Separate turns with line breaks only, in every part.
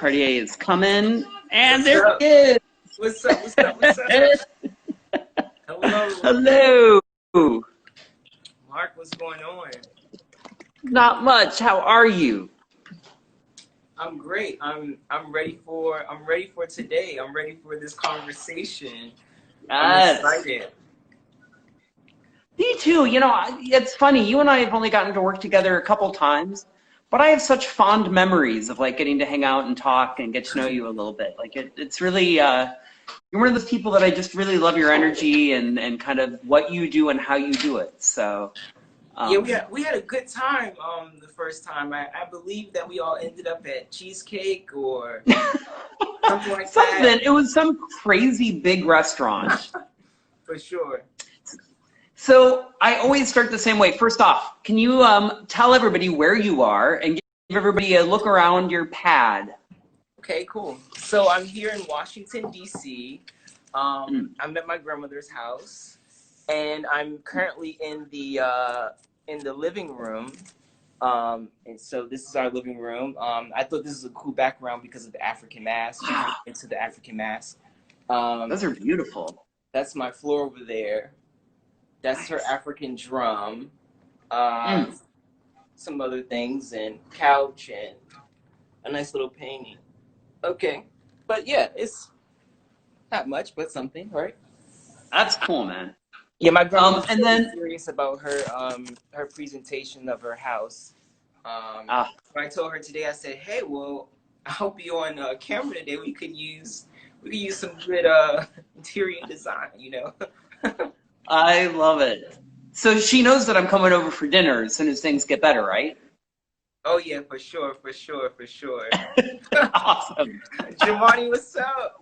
Cartier is coming, and there he is.
What's up? What's up? What's up?
Hello.
Mark, what's going on?
Not much. How are you?
I'm great. I'm ready for today. I'm ready for this conversation.
Yes.
I'm excited.
Me too. You know, it's funny. You and I have only gotten to work together a couple times, but I have such fond memories of like getting to hang out and talk and get to know you a little bit. Like it's really you're one of those people that I just really love your energy and kind of what you do and how you do it. So
yeah, we had a good time the first time. I believe that we all ended up at Cheesecake or something like that.
It was some crazy big restaurant.
For sure.
So I always start the same way. First off, can you tell everybody where you are and give everybody a look around your pad?
Okay, cool. So I'm here in Washington, D.C. I'm at my grandmother's house, and I'm currently in the living room. And so this is our living room. I thought this was a cool background because of the African mask. Into the African mask.
Those are beautiful.
That's my floor over there. That's her African drum. Some other things, and couch, and a nice little painting. Okay, but yeah, it's not much, but something, right?
That's cool, man.
Yeah, my grandma was really curious about her presentation of her house. When I told her today, I said, "Hey, well, I hope you're on camera today. We could use some good interior design, you know."
I love it. So she knows that I'm coming over for dinner as soon as things get better, right?
Oh yeah, for sure.
Awesome.
Jamani, what's up?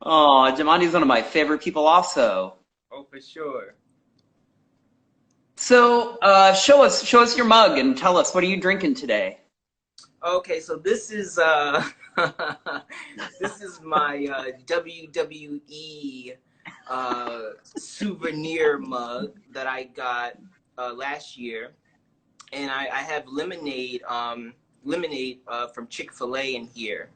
Oh, Jamani's one of my favorite people also.
Oh, for sure.
So show us your mug and tell us, what are you drinking today?
Okay, so this is this is my WWE souvenir mug that I got last year, and I have lemonade from Chick-fil-A in here.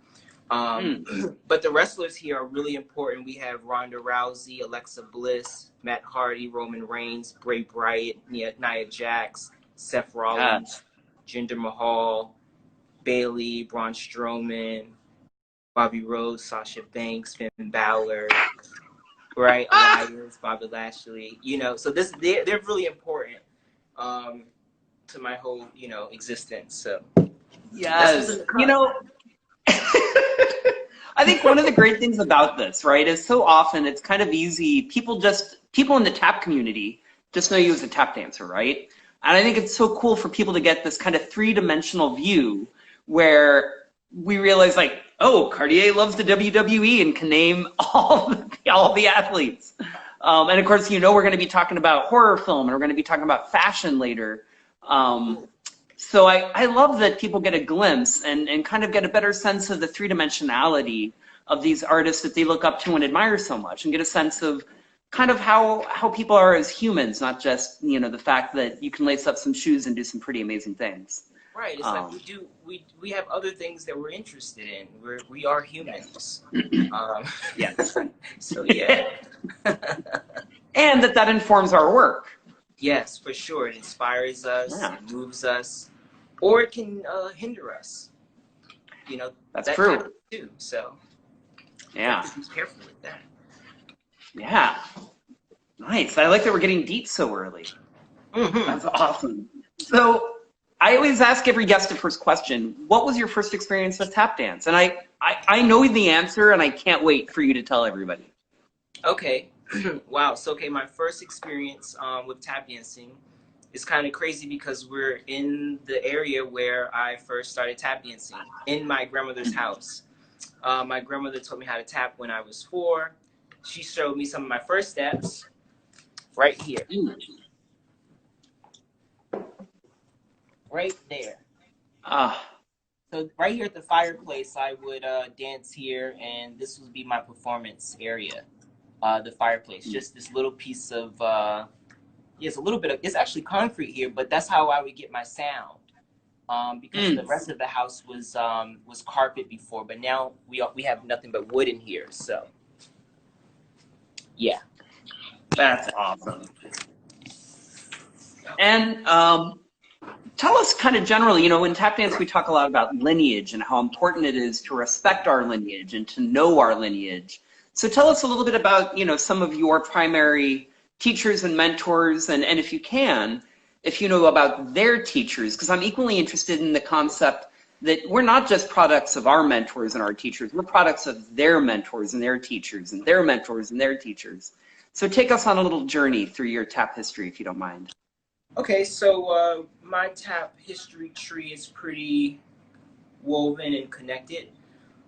But the wrestlers here are really important. We have Ronda Rousey, Alexa Bliss, Matt Hardy, Roman Reigns, Bray Wyatt, Nia Jax, Seth Rollins, Jinder Mahal, Bayley, Braun Strowman, Bobby Rhodes, Sasha Banks, Finn Balor, right? Elias, Bobby Lashley. You know, so they're really important to my whole, you know, existence. So
yes, you know. I think one of the great things about this, right, is so often it's kind of easy. People in the tap community just know you as a tap dancer, right? And I think it's so cool for people to get this kind of three-dimensional view where we realize, like, oh, Cartier loves the WWE and can name all the athletes. And of course, you know, we're going to be talking about horror film and we're going to be talking about fashion later. So I love that people get a glimpse and kind of get a better sense of the three-dimensionality of these artists that they look up to and admire so much, and get a sense of kind of how people are as humans, not just, you know, the fact that you can lace up some shoes and do some pretty amazing things.
Right. It's like we have other things that we're interested in. We are humans.
Yes.
So yeah.
And that informs our work.
Yes, for sure. It inspires us, it moves us, or it can hinder us. You know,
that's true
too. So
yeah,
have to be careful with that.
Yeah, nice. I like that we're getting deep so early. That's awesome. So I always ask every guest the first question: what was your first experience with tap dance? And I know the answer, and I can't wait for you to tell everybody.
Okay. Wow. So, okay, my first experience with tap dancing is kind of crazy because we're in the area where I first started tap dancing, in my grandmother's house. My grandmother taught me how to tap when I was 4. She showed me some of my first steps right here. Right there. So right here at the fireplace, I would dance here, and this would be my performance area. The fireplace, just this little piece of it's a little bit of, it's actually concrete here, but that's how I would get my sound. because the rest of the house was carpet before, but now we have nothing but wood in here. So yeah.
That's awesome. And tell us kind of generally, you know, in tap dance we talk a lot about lineage and how important it is to respect our lineage and to know our lineage. So tell us a little bit about, you know, some of your primary teachers and mentors, and if you can, if you know about their teachers, because I'm equally interested in the concept that we're not just products of our mentors and our teachers, we're products of their mentors and their teachers and their mentors and their teachers. So take us on a little journey through your tap history, if you don't mind.
Okay, so my tap history tree is pretty woven and connected.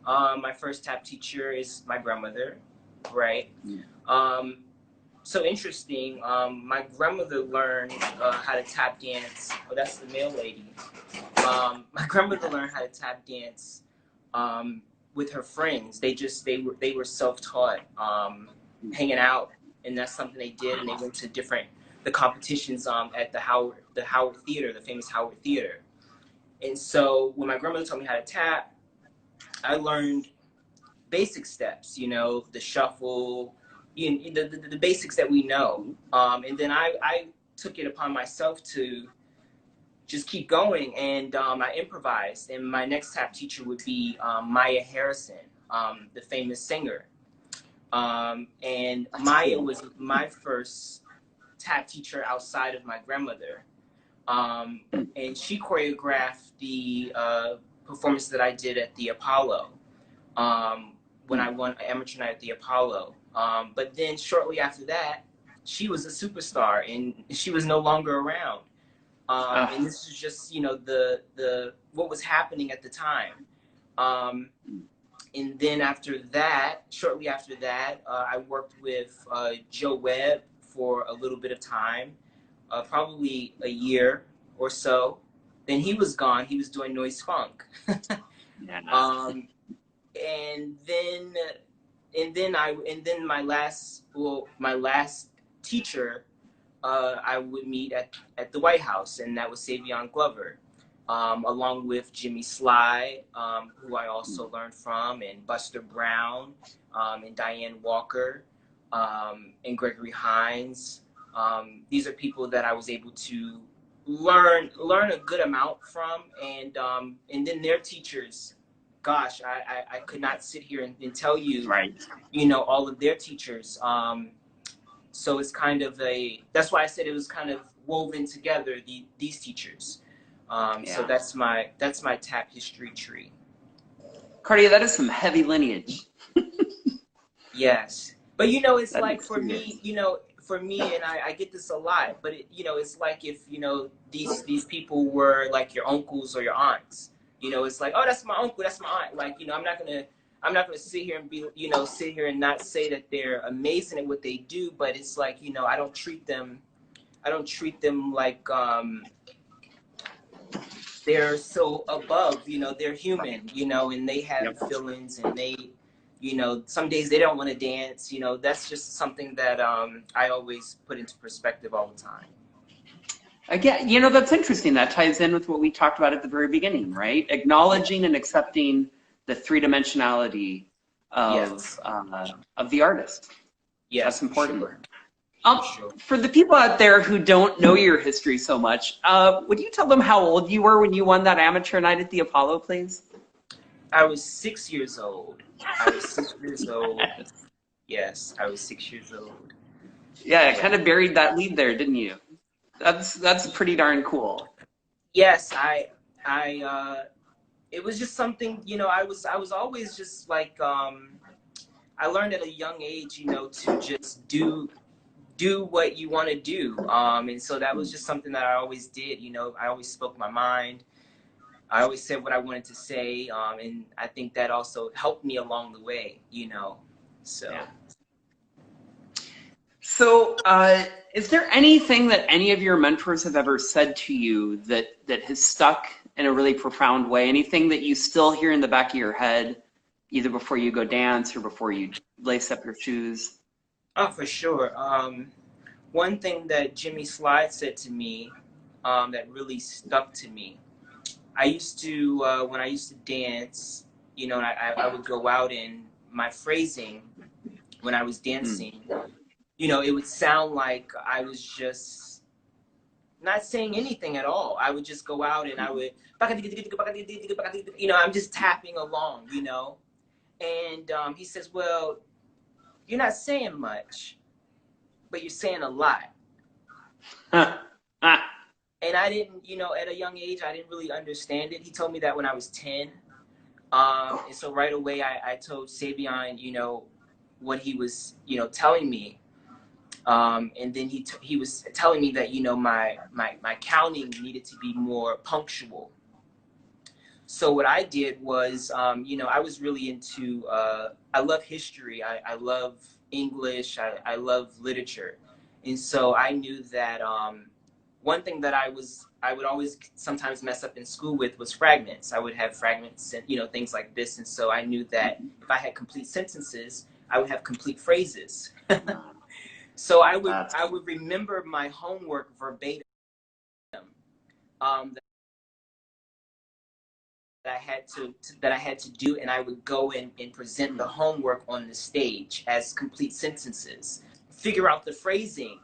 My first tap teacher is my grandmother, right? So interesting. My grandmother learned how to tap dance. Oh, that's the male lady. My grandmother learned how to tap dance with her friends. They were self-taught, hanging out, and that's something they did. And they went to the competitions at the Howard Theater, the famous Howard Theater. And so when my grandmother taught me how to tap, I learned basic steps, you know, the shuffle, the basics that we know. And then I took it upon myself to just keep going, and I improvised. And my next tap teacher would be Maya Harrison, the famous singer. And Maya was my first tap teacher outside of my grandmother. And she choreographed the performance that I did at the Apollo when I won amateur night at the Apollo. But then shortly after that, she was a superstar and she was no longer around. And this is just, you know, the what was happening at the time. And then after that, shortly after that, I worked with Joe Webb for a little bit of time, probably a year or so. Then he was gone. He was doing noise funk. And then my last teacher I would meet at the White House, and that was Savion Glover, along with Jimmy Sly, who I also learned from, and Buster Brown, and Diane Walker, and Gregory Hines. These are people that I was able to learn a good amount from, and then their teachers. Gosh, I could not sit here and tell you, you know, all of their teachers. So it's kind of that's why I said it was kind of woven together, these teachers. So that's my tap history tree.
Cartier, that is some heavy lineage.
Yes. But, you know, it's like for me, you know, and I get this a lot, but, you know, it's like if, you know, these people were like your uncles or your aunts. You know, it's like, oh, that's my uncle, that's my aunt. Like, you know, I'm not gonna sit here and be, you know, sit here and not say that they're amazing at what they do, but it's like, you know, I don't treat them like they're so above, you know, they're human, you know, and they have feelings, and they, you know, some days they don't want to dance, you know. That's just something that I always put into perspective all the time.
Again, you know, that's interesting. That ties in with what we talked about at the very beginning, right? Acknowledging and accepting the three-dimensionality of the artist.
Yes,
that's important.
Sure.
For the people out there who don't know your history so much, would you tell them how old you were when you won that amateur night at the Apollo, please?
I was 6 years old. Yes, I was 6 years old.
Yeah, I kind of buried that lead there, didn't you? That's pretty darn cool.
Yes, it was just something, you know, I was always just like, I learned at a young age, you know, to just do what you want to do. And so that was just something that I always did, you know. I always spoke my mind. I always said what I wanted to say. And I think that also helped me along the way, you know, so. Yeah.
So, is there anything that any of your mentors have ever said to you that has stuck in a really profound way? Anything that you still hear in the back of your head, either before you go dance or before you lace up your shoes?
Oh, for sure. One thing that Jimmy Sly said to me that really stuck to me I used to when I used to dance, you know, and I would go out and my phrasing when I was dancing, you know, it would sound like I was just not saying anything at all. I would just go out and I would, you know, I'm just tapping along, you know. And he says, well, you're not saying much, but you're saying a lot. And I didn't, you know, at a young age, I didn't really understand it. He told me that when I was 10. And so right away, I told Savion, you know, what he was, you know, telling me. And then he was telling me that, you know, my counting needed to be more punctual. So what I did was, you know, I was really into, I love history. I love English. I love literature. And so I knew that one thing that I would always sometimes mess up in school with was fragments. I would have fragments and, you know, things like this. And so I knew that if I had complete sentences, I would have complete phrases. So I would remember my homework verbatim. That I had to do, and I would go in and present the homework on the stage as complete sentences. Figure out the phrasing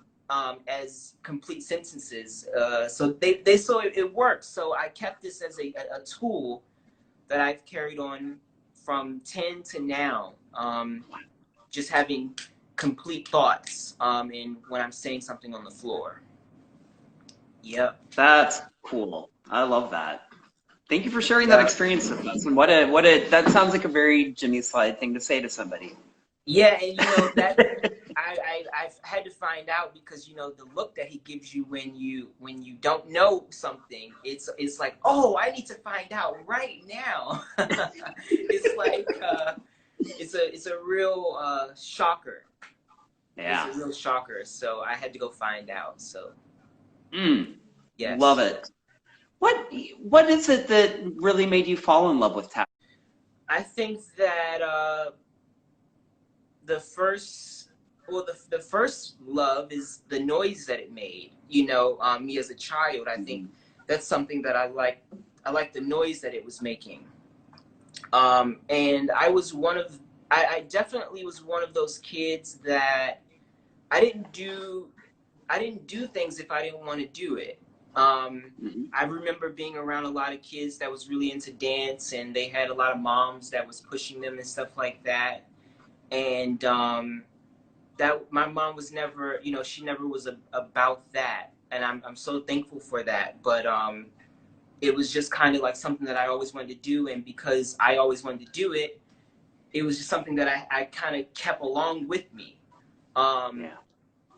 as complete sentences. So they saw it worked. So I kept this as a tool that I've carried on from 10 to now. Just having complete thoughts and when I'm saying something on the floor. Yep.
That's cool. I love that. Thank you for sharing that experience with us. And that sounds like a very Jimmy Slide thing to say to somebody.
Yeah, and you know that I've had to find out because, you know, the look that he gives you when you don't know something, it's like, oh, I need to find out right now. It's like it's a real shocker.
Yeah.
It's a real shocker. So I had to go find out. So yes.
Love it. What is it that really made you fall in love with tap?
I think that the first love is the noise that it made. You know, me as a child, I think that's something that I like. I like the noise that it was making. And I definitely was one of those kids that I didn't do things if I didn't want to do it. I remember being around a lot of kids that was really into dance, and they had a lot of moms that was pushing them and stuff like that. And that my mom was never, you know, she never was about that, and I'm so thankful for that. But it was just kind of like something that I always wanted to do, and because I always wanted to do it, it was just something that I kind of kept along with me.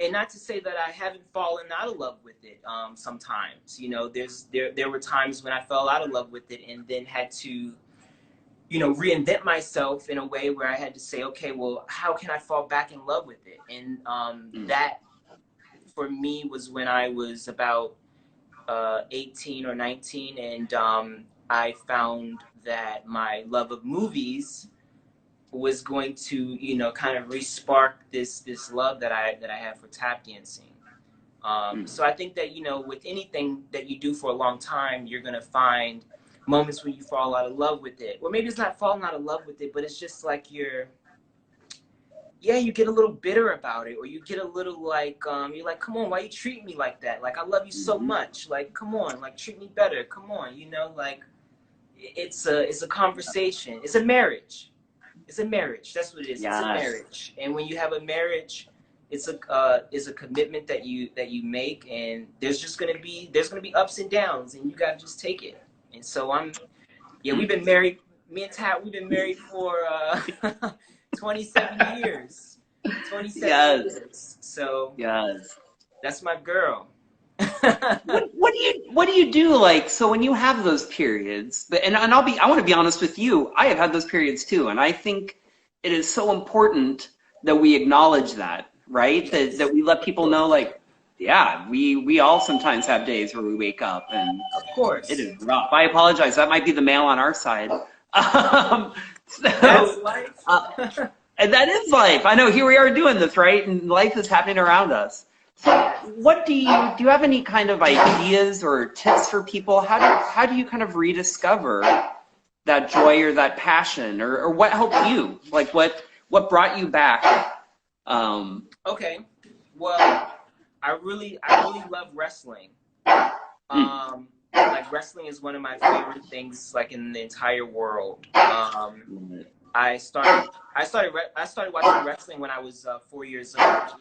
And not to say that I haven't fallen out of love with it sometimes. You know, there were times when I fell out of love with it and then had to, you know, reinvent myself in a way where I had to say, okay, well, how can I fall back in love with it? And that, for me, was when I was about 18 or 19, and I found that my love of movies was going to, you know, kind of re-spark this love that I have for tap dancing. So I think that, you know, with anything that you do for a long time, you're gonna find moments when you fall out of love with it. Or maybe it's not falling out of love with it, but it's just like you get a little bitter about it, or you get a little like, you're like, come on, why you treat me like that? Like, I love you so much. Like, come on, like, treat me better. Come on, you know, like, it's a conversation. It's a marriage. It's a marriage. That's what it is. Yes. It's a marriage. And when you have a marriage, it's a commitment that you make, and there's gonna be ups and downs, and you gotta just take it. And so we've been married. Me and Tat, we've been married for 27 years. 27 years. So that's my girl.
What do you do, like, so when you have those periods, and I want to be honest with you, I have had those periods too, and I think it is so important that we acknowledge that, right? That we let people know, like, yeah, we all sometimes have days where we wake up and
of course
it is rough. I apologize, that might be the male on our side.
That's life.
And that is life. I know, here we are doing this, right? And life is happening around us. So what do you have any kind of ideas or tips for people? How do you kind of rediscover that joy or that passion, or what helped you? Like what brought you back?
Okay. Well, I really love wrestling. Like wrestling is one of my favorite things, like in the entire world. I started watching wrestling when I was 4 years old.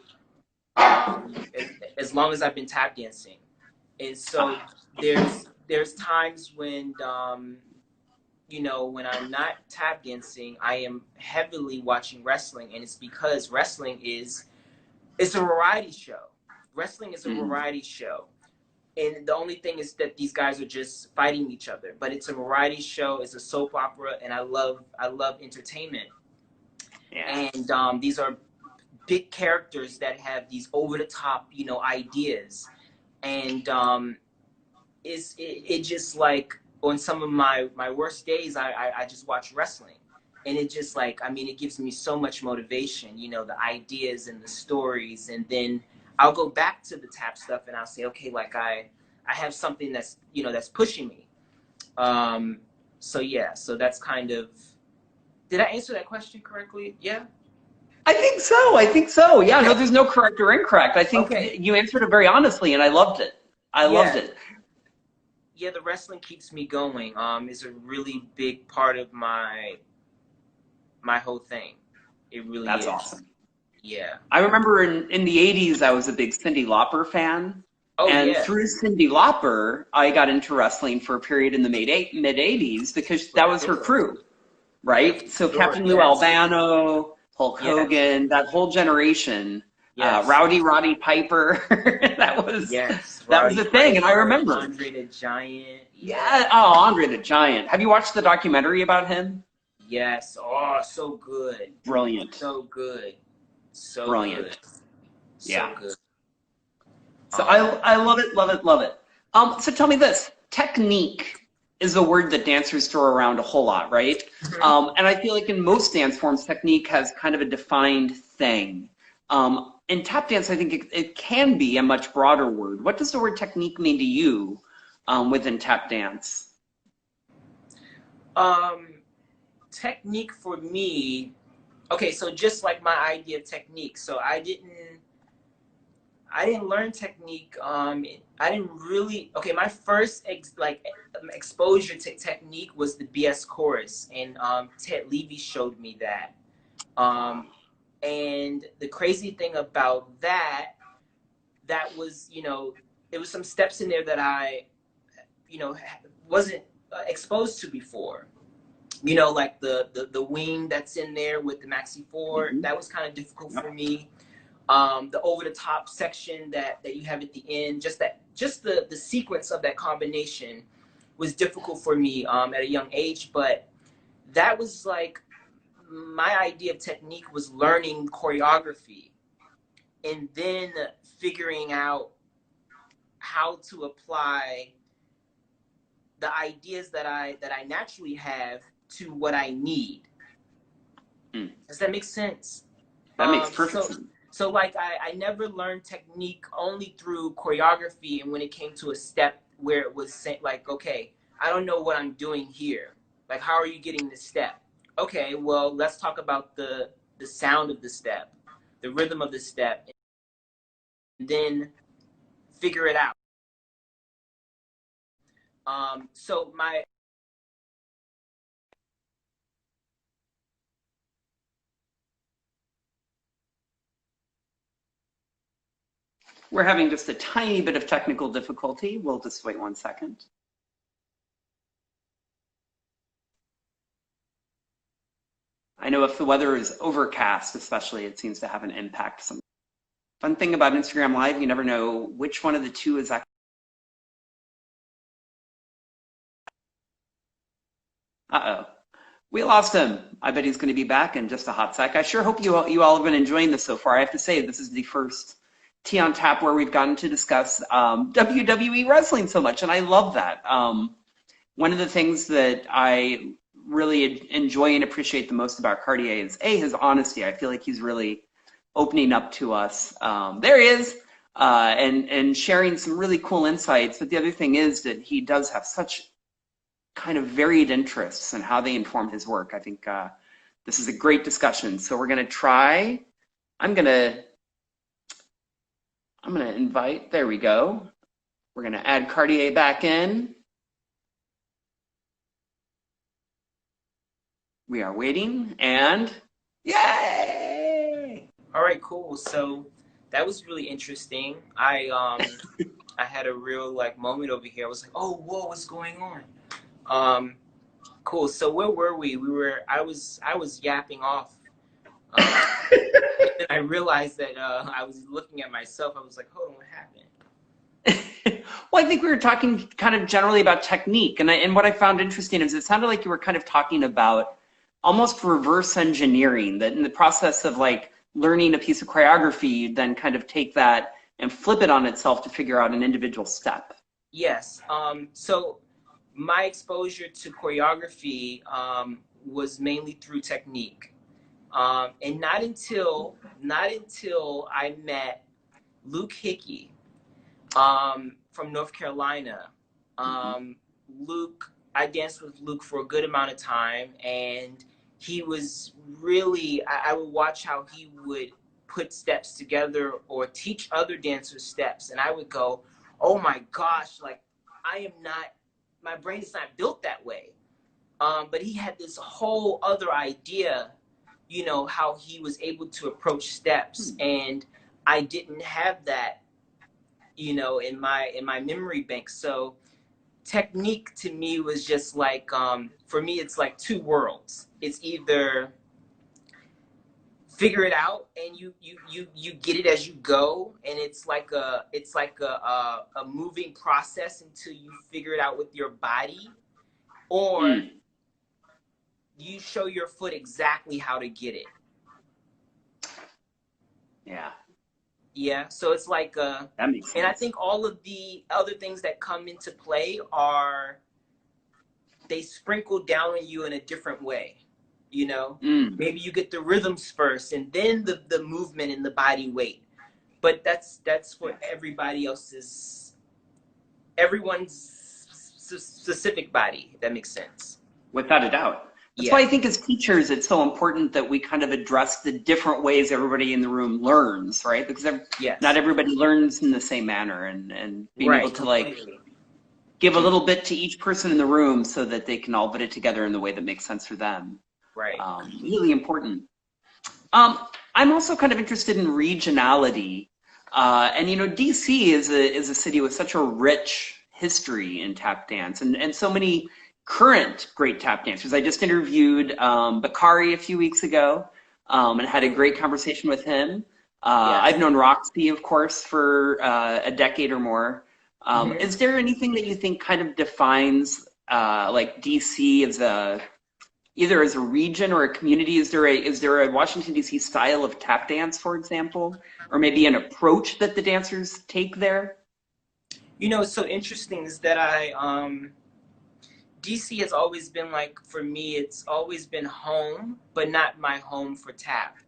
As long as I've been tap dancing, and so there's times when when I'm not tap dancing, I am heavily watching wrestling, and it's because wrestling it's a variety show. Wrestling is a variety show. And the only thing is that these guys are just fighting each other. But it's a variety show, it's a soap opera, and I love entertainment.
Yeah.
And these are big characters that have these over the top, ideas. And it just like on some of my worst days, I just watch wrestling. And it just like, I mean, it gives me so much motivation, the ideas and the stories. And then I'll go back to the tap stuff and I'll say, okay, like I have something that's, that's pushing me. So yeah, so that's kind of, did I answer that question correctly? Yeah.
I think so. I think so. Yeah,
Okay.
no, there's no correct or incorrect. I think you answered it very honestly, and I loved it. I loved it.
Yeah, the wrestling keeps me going. It's a really big part of my whole thing. It really is.
That's awesome.
Yeah.
I remember in the 80s, I was a big Cyndi Lauper fan.
Oh,
and
yeah.
through Cyndi Lauper, I got into wrestling for a period in the mid 80s because that was her crew, right? So Captain Lou Albano, Hulk Hogan, that whole generation, Rowdy Roddy Piper, that was the thing, and I remember.
Andre the Giant.
Yeah, oh, Andre the Giant. Have you watched the documentary about him?
Yes. Oh, so good.
Brilliant.
So good. So
brilliant.
Good.
Yeah.
So good.
So I love it, love it, love it. So tell me this, technique is a word that dancers throw around a whole lot, right? And I feel like in most dance forms, technique has kind of a defined thing. In tap dance, I think it can be a much broader word. What does the word technique mean to you within tap dance?
Technique for me, okay, so just like my idea of technique. So I didn't learn technique. I didn't really, okay, my first exposure to technique was the BS chorus, and Ted Levy showed me that. And the crazy thing about that was, it was some steps in there that I, wasn't exposed to before. Like the wing that's in there with the maxi 4, that was kind of difficult for me. The over the top section that you have at the end, just the sequence of that combination was difficult for me at a young age. But that was like my idea of technique, was learning choreography and then figuring out how to apply the ideas that I naturally have to what I need. Does that make sense?
That makes perfect sense.
So like I never learned technique only through choreography, and when it came to a step where it was like, okay, I don't know what I'm doing here. Like, how are you getting this step? Okay, well, let's talk about the sound of the step, the rhythm of the step, and then figure it out. So
we're having just a tiny bit of technical difficulty. We'll just wait 1 second. I know if the weather is overcast, especially, it seems to have an impact. Some fun thing about Instagram Live, you never know which one of the two is actually. Uh-oh. We lost him. I bet he's going to be back in just a hot sec. I sure hope you all have been enjoying this so far. I have to say, this is the first Tea on Tap where we've gotten to discuss WWE wrestling so much, and I love that. One of the things that I really enjoy and appreciate the most about Cartier is his honesty. I feel like he's really opening up to us. There he is. and sharing some really cool insights. But the other thing is that he does have such kind of varied interests and how they inform his work. I think this is a great discussion. So we're going to try. I'm going to invite. There we go. We're going to add Cartier back in. We are waiting, and yay!
All right, cool. So that was really interesting. I had a real like moment over here. I was like, oh, whoa, what's going on? Cool. So where were we? I was yapping off. And I realized that I was looking at myself. I was like, hold on, what happened?
Well, I think we were talking kind of generally about technique, and what I found interesting is it sounded like you were kind of talking about almost reverse engineering, that in the process of like learning a piece of choreography, you then kind of take that and flip it on itself to figure out an individual step.
Yes. So my exposure to choreography was mainly through technique. And not until I met Luke Hickey from North Carolina. I danced with Luke for a good amount of time, and he was really, I would watch how he would put steps together or teach other dancers steps, and I would go, oh my gosh, like my brain is not built that way. But he had this whole other idea, you know, how he was able to approach steps, and I didn't have that, you know, in my memory bank. So technique to me was just like, for me, it's like two worlds. It's either figure it out and you get it as you go, and it's like a moving process until you figure it out with your body, or you show your foot exactly how to get it. Yeah, so it's like
that makes sense.
And I think all of the other things that come into play they sprinkle down on you in a different way, you know? Maybe you get the rhythms first and then the movement and the body weight. But that's what everyone's specific body, if that makes sense.
Without a doubt. That's why I think as teachers, it's so important that we kind of address the different ways everybody in the room learns, right? Because not everybody learns in the same manner, and being able to like give a little bit to each person in the room so that they can all put it together in the way that makes sense for them.
Right.
Really important. I'm also kind of interested in regionality. And, you know, DC is a city with such a rich history in tap dance, and so many current great tap dancers. I just interviewed Bakari a few weeks ago and had a great conversation with him. I've known Roxy, of course, for a decade or more. Is there anything that you think kind of defines like DC as either as a region or a community? Is there a Washington DC style of tap dance, for example, or maybe an approach that the dancers take there?
You know, what's so interesting is that DC has always been like, for me, it's always been home, but not my home for tap.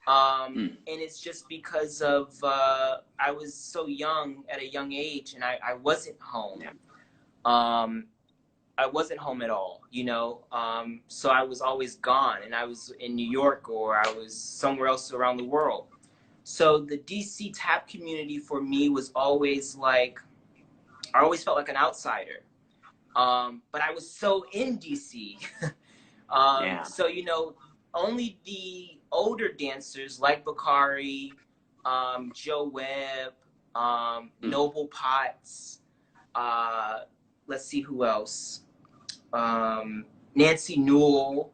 And it's just because of I was so young at a young age, and I wasn't home. I wasn't home at all, you know. So I was always gone, and I was in New York or I was somewhere else around the world. So the DC tap community for me was always like, I always felt like an outsider. But I was so in DC. So, you know, only the older dancers like Bakari, Joe Webb, Noble Potts, let's see who else, Nancy Newell.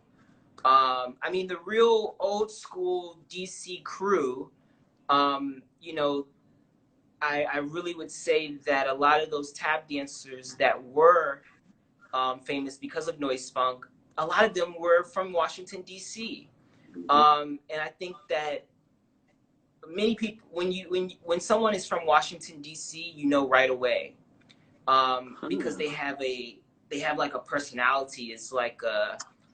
I mean, the real old school DC crew, you know, I really would say that a lot of those tap dancers that were famous because of Noise Funk, a lot of them were from Washington, D.C. And I think that many people, when someone is from Washington, D.C., you know right away, because they have like a personality. It's like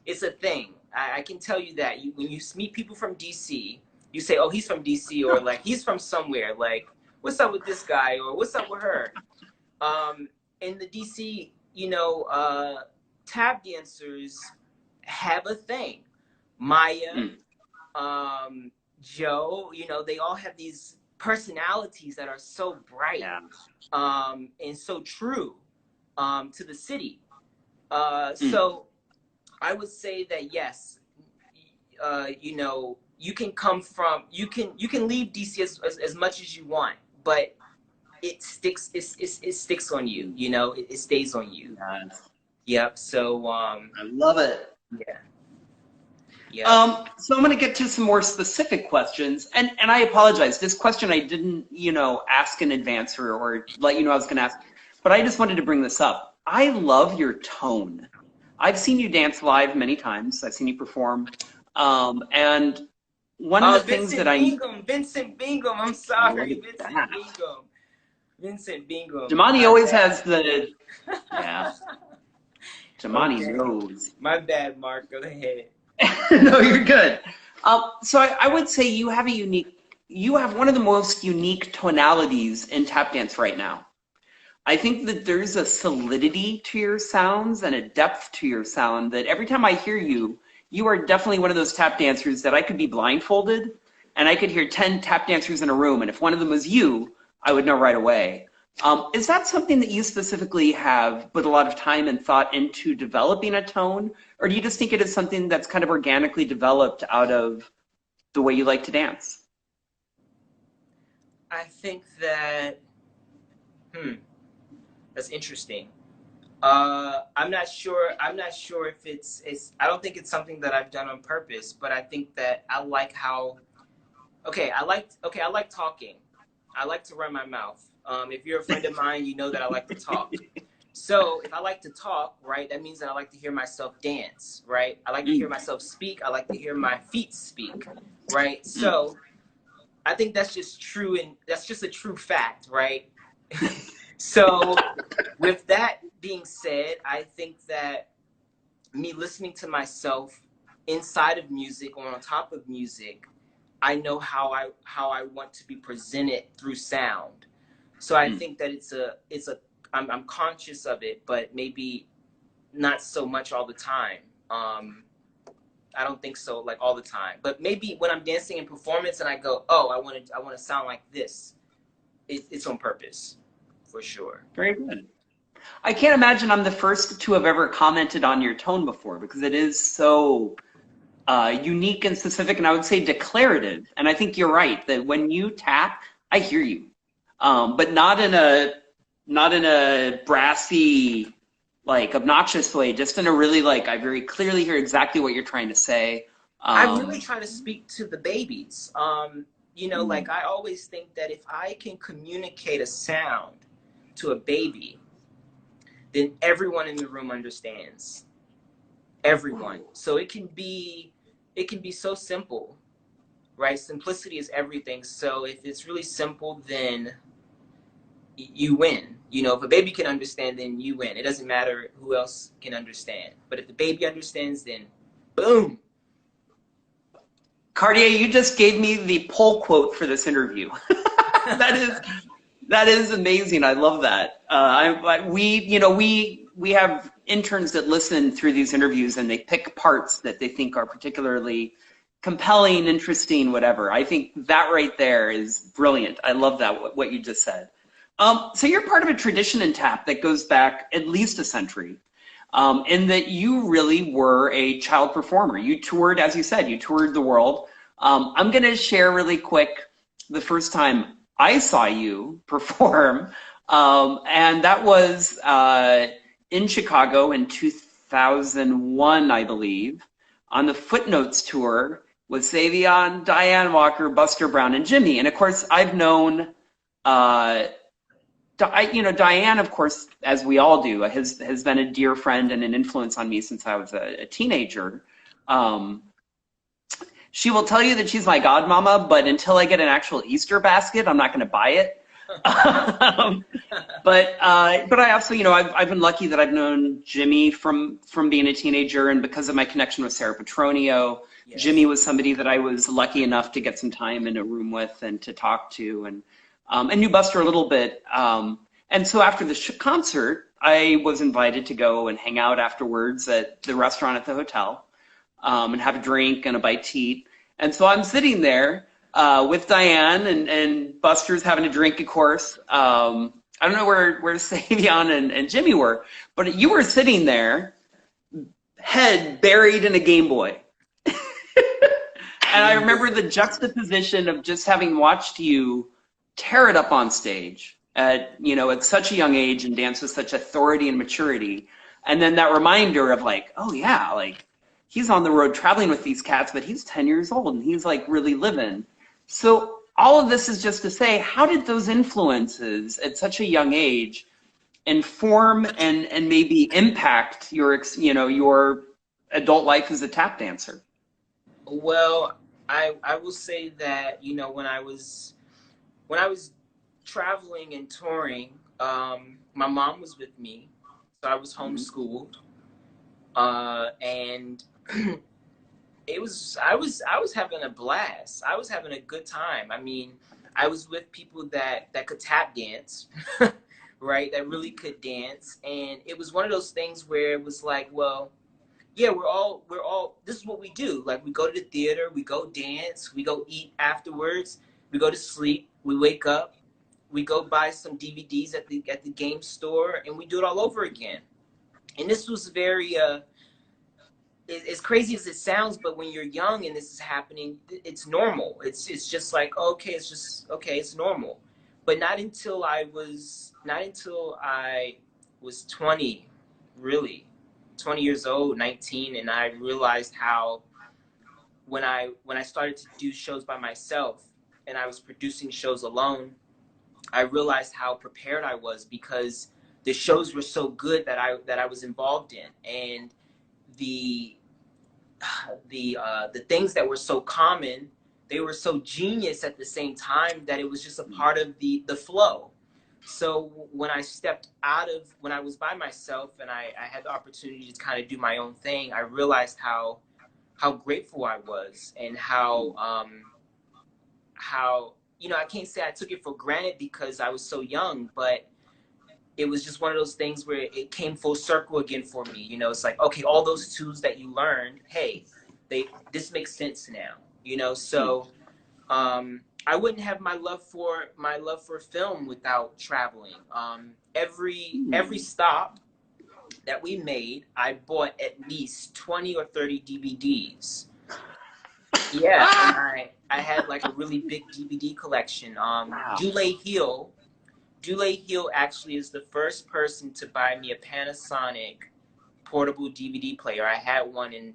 it's a thing. I can tell you that when you meet people from D.C., you say, oh, he's from D.C., or like he's from somewhere, like what's up with this guy, or what's up with her? In the DC, tap dancers have a thing. Maya, Joe, they all have these personalities that are so bright, and so true to the city. So I would say that yes, you can come from, you can leave DC as much as you want, but it sticks. It sticks on you. It stays on you.
Yes.
Yep. So
I love it.
Yeah. Yeah.
So I'm going to get to some more specific questions, and I apologize. This question I didn't, ask in advance or let you know I was going to ask, but I just wanted to bring this up. I love your tone. I've seen you dance live many times. I've seen you perform, and one of the things that
Vincent Bingham. I'm sorry, Vincent Bingham.
Jamani always has the Jamani knows.
My bad, Mark. Go ahead.
No, you're good. So I would say you have one of the most unique tonalities in tap dance right now. I think that there's a solidity to your sounds and a depth to your sound that every time I hear you, you are definitely one of those tap dancers that I could be blindfolded and I could hear 10 tap dancers in a room, and if one of them was you, I would know right away. Is that something that you specifically have put a lot of time and thought into developing a tone, or do you just think it is something that's kind of organically developed out of the way you like to dance?
I think that, that's interesting. I'm not sure if it's, I don't think it's something that I've done on purpose, but I think that I like how, I like talking. I like to run my mouth. If you're a friend of mine, you know that I like to talk. So if I like to talk, right, that means that I like to hear myself dance, right? I like to hear myself speak. I like to hear my feet speak, right? So I think that's just true, and that's just a true fact, right? So with that being said, I think that me listening to myself inside of music or on top of music, I know how I want to be presented through sound. So I think that I'm conscious of it, but maybe not so much all the time. I don't think so, like all the time. But maybe when I'm dancing in performance and I go, oh, I want to sound like this, it's on purpose, for sure.
Very good. I can't imagine I'm the first to have ever commented on your tone before, because it is so unique and specific, and I would say declarative. And I think you're right that when you tap, I hear you, but not in a brassy, like obnoxious way. Just in a really I very clearly hear exactly what you're trying to say.
I'm really trying to speak to the babies. Like I always think that if I can communicate a sound to a baby, then everyone in the room understands. Everyone. So it can be so simple, right? Simplicity is everything. So if it's really simple, then you win. If a baby can understand, then you win. It doesn't matter who else can understand. But if the baby understands, then boom.
Cartier, you just gave me the poll quote for this interview. That is amazing. I love that. We have interns that listen through these interviews, and they pick parts that they think are particularly compelling, interesting, whatever. I think that right there is brilliant. I love that, what you just said. So you're part of a tradition in tap that goes back at least a century, in that you really were a child performer. You toured, as you said, you toured the world. I'm going to share really quick the first time I saw you perform, and that was in Chicago in 2001, I believe, on the Footnotes tour with Savion, Diane Walker, Buster Brown, and Jimmy. And of course, I've known, Diane, of course, as we all do, has been a dear friend and an influence on me since I was a teenager. She will tell you that she's my godmama, but until I get an actual Easter basket, I'm not going to buy it. But I also, I've been lucky that I've known Jimmy from being a teenager, and because of my connection with Sarah Petronio, yes. Jimmy was somebody that I was lucky enough to get some time in a room with and to talk to, and and knew Buster a little bit. And so after the concert, I was invited to go and hang out afterwards at the restaurant at the hotel, and have a drink and a bite to eat. And so I'm sitting there with Diane, and Buster's having a drink, of course. I don't know where Savion and Jimmy were, but you were sitting there, head buried in a Game Boy. And I remember the juxtaposition of just having watched you tear it up on stage at such a young age and dance with such authority and maturity. And then that reminder of like, oh yeah, like he's on the road traveling with these cats, but he's 10 years old and he's like really living. So all of this is just to say, how did those influences at such a young age inform and maybe impact your adult life as a tap dancer?
Well, I will say that, when I was traveling and touring, my mom was with me, so I was homeschooled, and I was having a blast. I was having a good time. I mean, I was with people that could tap dance, right? That really could dance, and it was one of those things where it was like, well, yeah, we're all, this is what we do. Like, we go to the theater, we go dance, we go eat afterwards, we go to sleep, we wake up, we go buy some DVDs at the game store, and we do it all over again. And this was very, as crazy as it sounds, but when you're young and this is happening, it's normal. It's just like, okay, it's normal. But not until I was 20, really. 20 years old, 19, and I realized how when I started to do shows by myself and I was producing shows alone, I realized how prepared I was, because the shows were so good that I was involved in, and the things that were so common, they were so genius at the same time that it was just a part of the flow. So when I was by myself and I had the opportunity to kind of do my own thing, I realized how grateful I was, and how I can't say I took it for granted because I was so young, but it was just one of those things where it came full circle again for me. It's like, okay, all those tools that you learned, hey, this makes sense now. So I wouldn't have my love for film without traveling. Every stop that we made, I bought at least 20 or 30 DVDs. Yeah, and I had like a really big DVD collection.
Wow.
Dule Hill actually is the first person to buy me a Panasonic portable DVD player. I had one in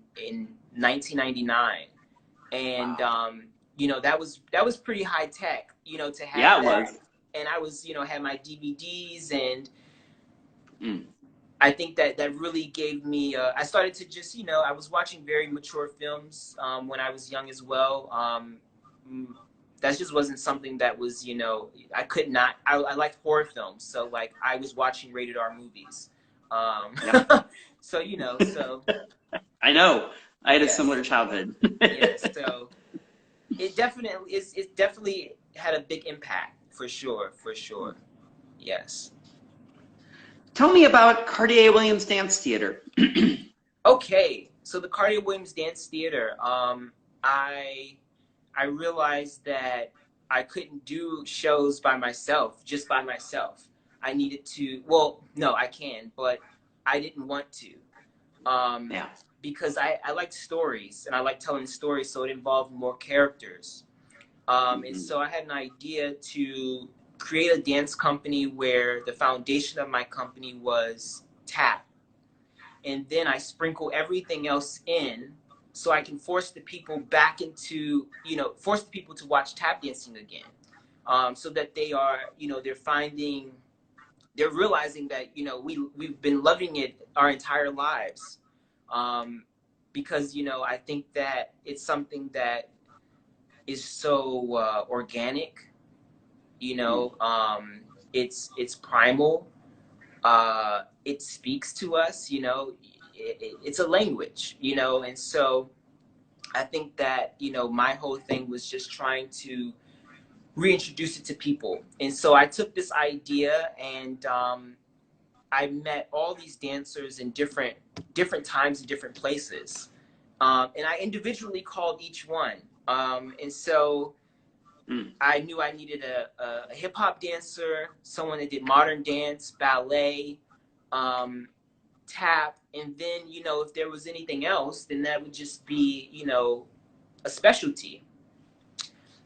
1999, and
Wow.
that was pretty high tech, to have.
Yeah, it
that.
was.
And I was, had my DVDs, and
Mm.
I think that really gave me. I started to just, I was watching very mature films when I was young as well. That just wasn't something that was, I could not. I liked horror films, so like I was watching rated R movies.
Yep.
So so.
I know. I had a
Yes.
similar childhood.
Yes, so it definitely had a big impact, for sure. Yes.
Tell me about Cartier Williams Dance Theater.
Okay, so the Cartier Williams Dance Theater, I realized that I couldn't do shows just by myself. I needed to, well, no, I can, but I didn't want to.
Yeah.
Because I like stories, and I like telling stories, so it involved more characters. And so I had an idea to create a dance company where the foundation of my company was tap. And then I sprinkle everything else in, so I can force the people back into, force the people to watch tap dancing again. So that they are, they're realizing that, we've been loving it our entire lives. Because, I think that it's something that is so organic, it's primal. It speaks to us, it's a language, and so I think that, my whole thing was just trying to reintroduce it to people. And so I took this idea and I met all these dancers in different times and different places. And I individually called each one. And so I knew I needed a hip hop dancer, someone that did modern dance, ballet, tap, and then, you know, if there was anything else, then that would just be, you know, a specialty.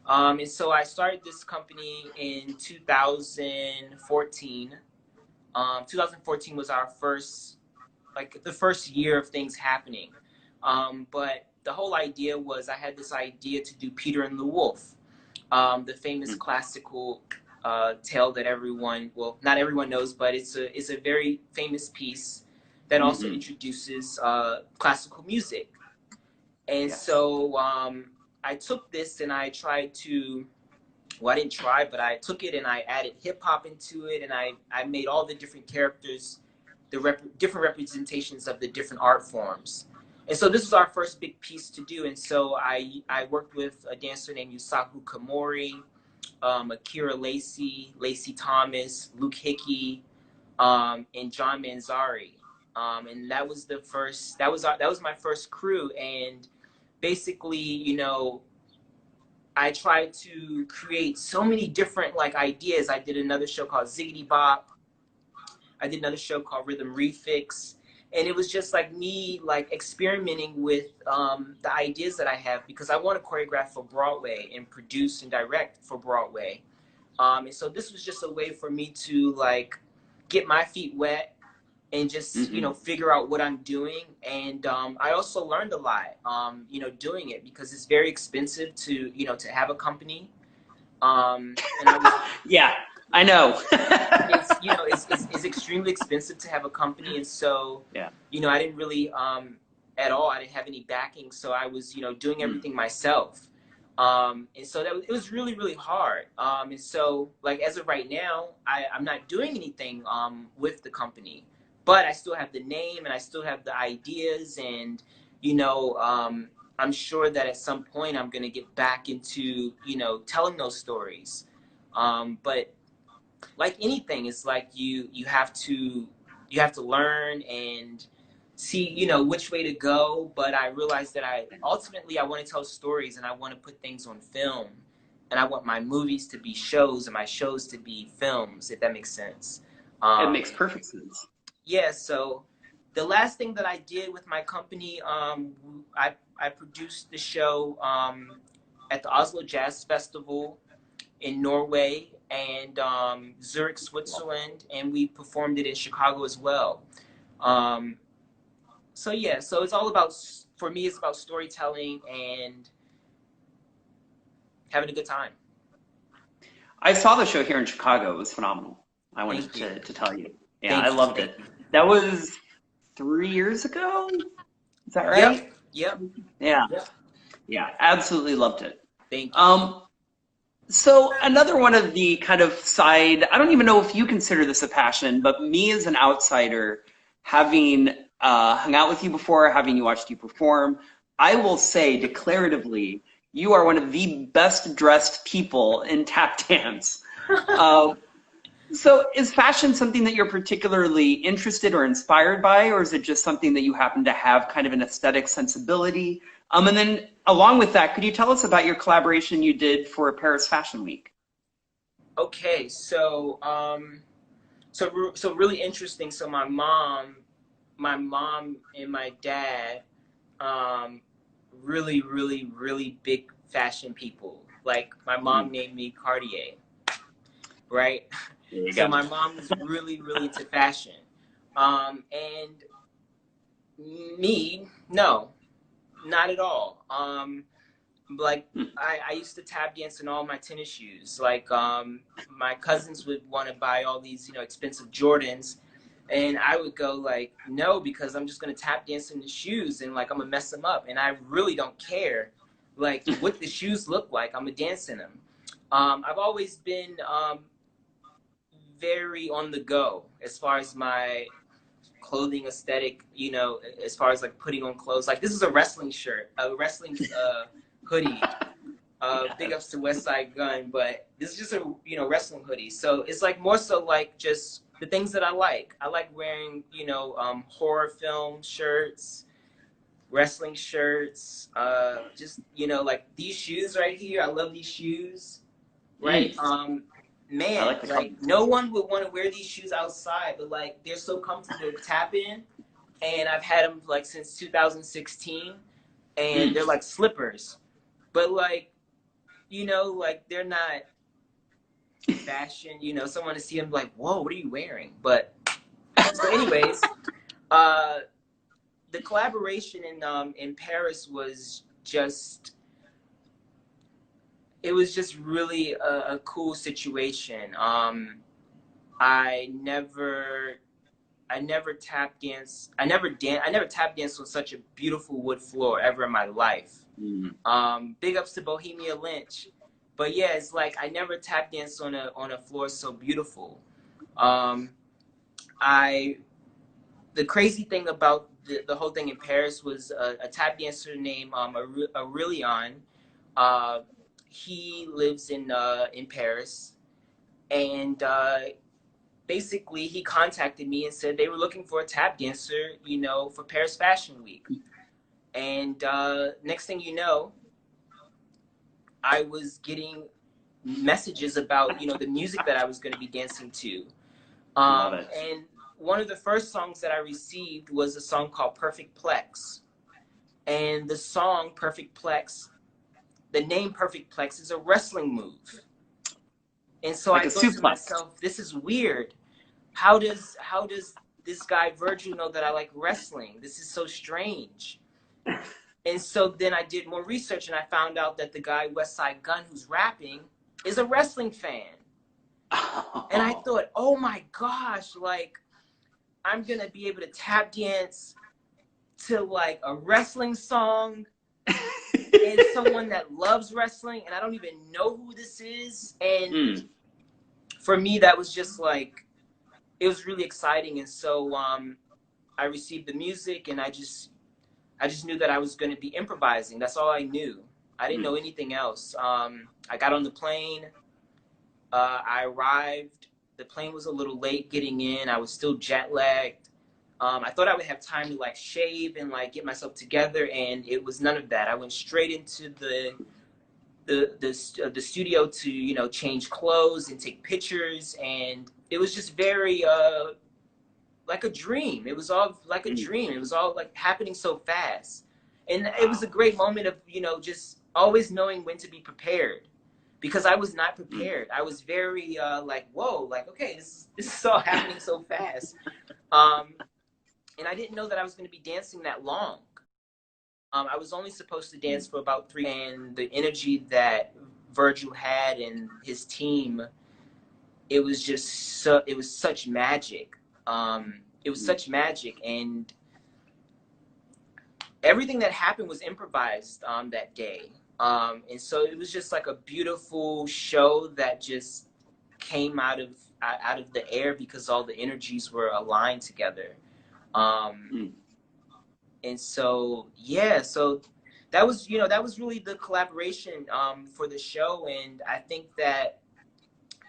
And so I started this company in 2014. 2014 was our first, like the first year of things happening. But the whole idea was I had this idea to do Peter and the Wolf, the famous classical tale that everyone, well, not everyone knows, but it's a very famous piece that also introduces classical music. And so I took this and I tried to, well, I didn't try, but I took it and I added hip hop into it, and I made all the different characters, the different representations of the different art forms. And so this was our first big piece to do. And so I worked with a dancer named Yusaku Kamori, Akira Lacey, Lacey Thomas, Luke Hickey, and John Manzari. And that was the first, that was my first crew. And basically, you know, I tried to create so many different like ideas. I did another show called Ziggity Bop. I did another show called Rhythm Refix. And it was just like me like experimenting with the ideas that I have, because I want to choreograph for Broadway and produce and direct for Broadway. And so this was just a way for me to like get my feet wet and just, you know, figure out what I'm doing. And I also learned a lot, you know, doing it, because it's very expensive to, you know, to have a company. And I was,
yeah, I know.
it's, you know, it's extremely expensive to have a company. And so, you know, I didn't really, at all, I didn't have any backing. So I was, you know, doing everything myself. And so it was really, really hard. And so like, as of right now, I'm not doing anything with the company. But I still have the name and I still have the ideas, and, you know, I'm sure that at some point I'm going to get back into, you know, telling those stories. But like anything, it's like you have to learn and see, you know, which way to go. But I realized that ultimately I want to tell stories, and I want to put things on film, and I want my movies to be shows and my shows to be films, if that makes sense.
It makes perfect sense.
Yeah, so the last thing that I did with my company, I produced the show at the Oslo Jazz Festival in Norway and Zurich, Switzerland, and we performed it in Chicago as well. So yeah, so it's all about, for me, it's about storytelling and having a good time.
I saw the show here in Chicago. It was phenomenal. I wanted to tell you. Yeah, I loved it. That was 3 years ago? Is that right?
Yep.
Yeah. Yeah, absolutely loved it.
Thank you.
So another one of the kind of side, I don't even know if you consider this a passion, but me as an outsider, having hung out with you before, having you watched you perform, I will say declaratively, you are one of the best dressed people in tap dance. So is fashion something that you're particularly interested or inspired by, or is it just something that you happen to have kind of an aesthetic sensibility? And then along with that, could you tell us about your collaboration you did for Paris Fashion Week?
Okay, so so really interesting. So my mom and my dad, really, really, really big fashion people. Like my mom named me Cartier, right? So my mom was really, really into fashion. And me, no, not at all. Like I used to tap dance in all my tennis shoes. Like my cousins would want to buy all these, you know, expensive Jordans, and I would go like, no, because I'm just gonna tap dance in the shoes, and like I'm gonna mess them up, and I really don't care, like what the shoes look like. I'm gonna dance in them. I've always been very on the go as far as my clothing aesthetic, you know, as far as like putting on clothes. Like this is a wrestling shirt, a wrestling hoodie. Big ups to West Side Gun, but this is just a wrestling hoodie. So it's like more so like just the things that I like. I like wearing horror film shirts, wrestling shirts. Just like these shoes right here. I love these shoes. Right.
I
Man,
like the
like no one would want to wear these shoes outside, but like they're so comfortable to tap in, and I've had them like since 2016, and they're like slippers, but like like they're not fashion. Someone to see them like, whoa, what are you wearing? But so, anyways, the collaboration in Paris was just. It was just really a cool situation. I never tap danced. I never tap danced on such a beautiful wood floor ever in my life. Big ups to Bohemia Lynch, but yeah, it's like I never tap danced on a floor so beautiful. The crazy thing about the whole thing in Paris was a tap dancer named Aurelian. He lives in Paris, and basically he contacted me and said they were looking for a tap dancer, for Paris Fashion Week. And next thing you know, I was getting messages about the music that I was going to be dancing to.
Love it.
And one of the first songs that I received was a song called Perfect Plex. And the song Perfect Plex, the name Perfect Plex is a wrestling move. And so like I thought to myself, this is weird. How does this guy Virgil know that I like wrestling? This is so strange. And so then I did more research and I found out that the guy West Side Gun who's rapping is a wrestling fan. And I thought, oh my gosh, like I'm gonna be able to tap dance to like a wrestling song and someone that loves wrestling, and I don't even know who this is. And for me, that was just like, it was really exciting. And so I received the music, and I just knew that I was going to be improvising. That's all I knew. I didn't know anything else. I got on the plane. I arrived. The plane was a little late getting in. I was still jet lagged. I thought I would have time to like shave and like get myself together, and it was none of that. I went straight into the studio to change clothes and take pictures, and it was just very like a dream. It was all like a dream. It was all like happening so fast, and it was a great moment of just always knowing when to be prepared, because I was not prepared. I was very like, whoa, like, okay, this is all happening so fast. And I didn't know that I was going to be dancing that long. I was only supposed to dance for about 3, and the energy that Virgil had and his team, it was just it was such magic. It was such magic, and everything that happened was improvised that day. And so it was just like a beautiful show that just came out of the air because all the energies were aligned together. And so, yeah, so that was, that was really the collaboration for the show. And I think that,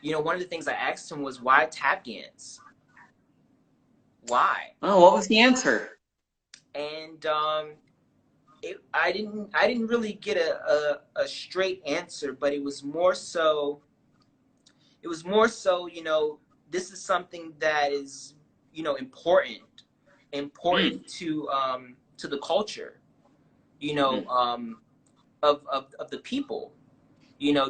one of the things I asked him was, why tap dance? Why?
Oh, what was the answer?
And I didn't really get a straight answer, but it was more so, this is something that is, important to the culture, of the people,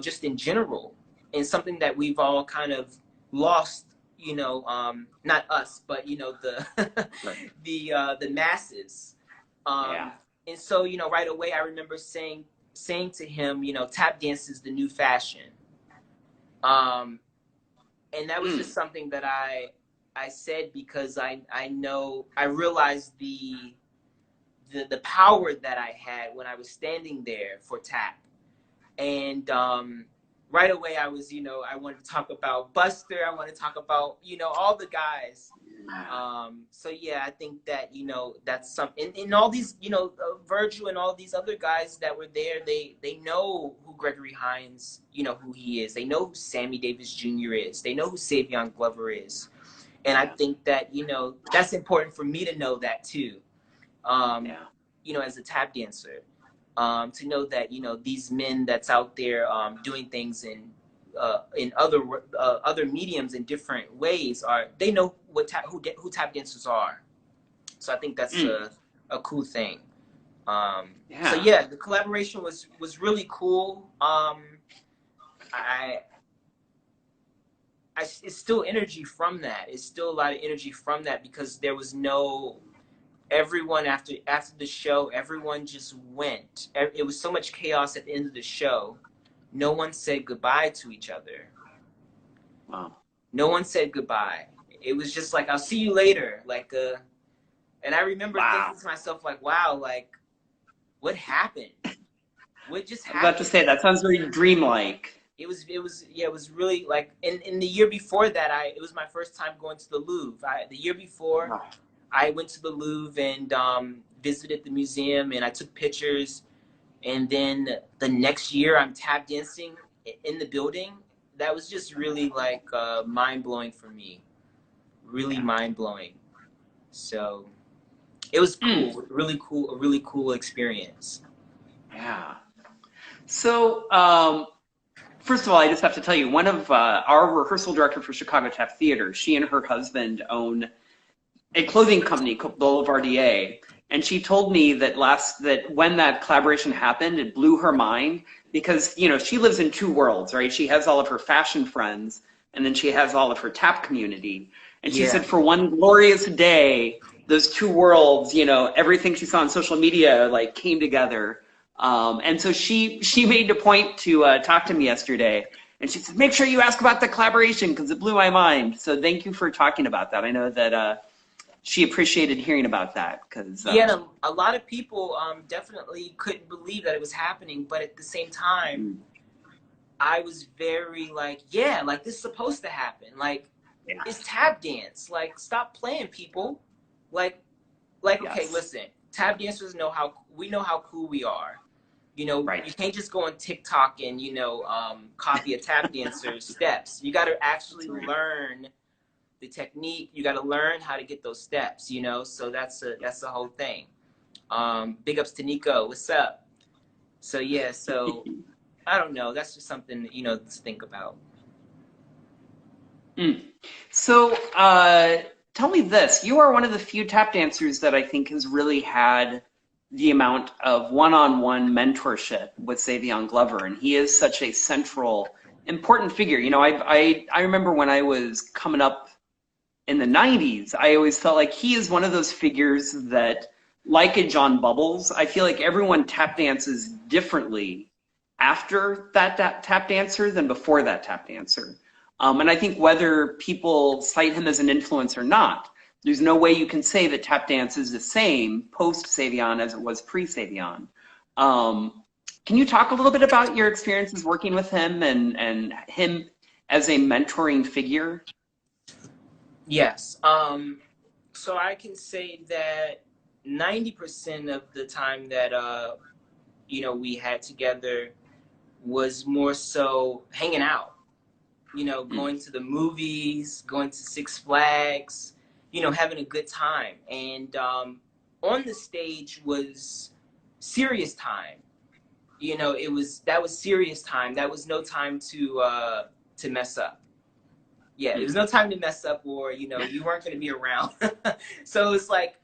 just in general, and something that we've all kind of lost, not us, but the right. the masses. Yeah. And so right away I remember saying to him, tap dance is the new fashion. And that was just something that I said because I realized the power that I had when I was standing there for tap. And right away I was, I wanted to talk about Buster. I want to talk about, all the guys. So yeah, I think that, that's something, and all these, Virgil and all these other guys that were there, they know who Gregory Hines, who he is. They know who Sammy Davis Jr. is. They know who Savion Glover is. And I think that, that's important for me to know that too. As a tap dancer, to know that, these men that's out there doing things in other mediums in different ways they know who tap dancers are. So I think that's a cool thing. So yeah, the collaboration was really cool. It's still energy from that. It's still a lot of energy from that, because there was everyone after the show, everyone just went. It was so much chaos at the end of the show. No one said goodbye to each other.
Wow.
No one said goodbye. It was just like, I'll see you later. And I remember thinking to myself, like, wow, like, what happened? What just happened?
I was about to say, that sounds very dreamlike.
It was really like, in the year before that, it was my first time going to the Louvre. The year before, I went to the Louvre and visited the museum, and I took pictures. And then the next year, I'm tap dancing in the building. That was just really like mind-blowing for me. Really mind-blowing. So it was cool. A really cool experience.
Yeah. So, first of all, I just have to tell you, one of our rehearsal director for Chicago Tap Theater, she and her husband own a clothing company called Boulevardier. And she told me that when that collaboration happened, it blew her mind, because, she lives in two worlds, right? She has all of her fashion friends, and then she has all of her tap community. And she said, for one glorious day, those two worlds, everything she saw on social media, like, came together. And so she made a point to talk to me yesterday, and she said, make sure you ask about the collaboration, because it blew my mind. So thank you for talking about that. I know that she appreciated hearing about that, because
a lot of people definitely couldn't believe that it was happening, but at the same time, I was very like, like, this is supposed to happen. Like, it's tap dance. Like, stop playing, people. Like, okay, listen, tap dancers know how cool we are. You can't just go on TikTok and copy a tap dancer's steps. You got to actually learn the technique. You got to learn how to get those steps, so that's the whole thing. Big ups to Nico, what's up? So yeah, so I don't know, that's just something to think about.
So tell me this, you are one of the few tap dancers that I think has really had the amount of one-on-one mentorship with Savion Glover, and he is such a central, important figure. I remember when I was coming up in the 90s, I always felt like he is one of those figures that, like a John Bubbles, I feel like everyone tap dances differently after that tap dancer than before that tap dancer. And I think whether people cite him as an influence or not, there's no way you can say that tap dance is the same post-Savion as it was pre-Savion. Can you talk a little bit about your experiences working with him and him as a mentoring figure?
Yes. So I can say that 90% of the time that we had together was more so hanging out. Going to the movies, going to Six Flags, having a good time. And on the stage was serious time. That was serious time. That was no time to mess up. Yeah, there was no time to mess up, or you weren't going to be around. So it's like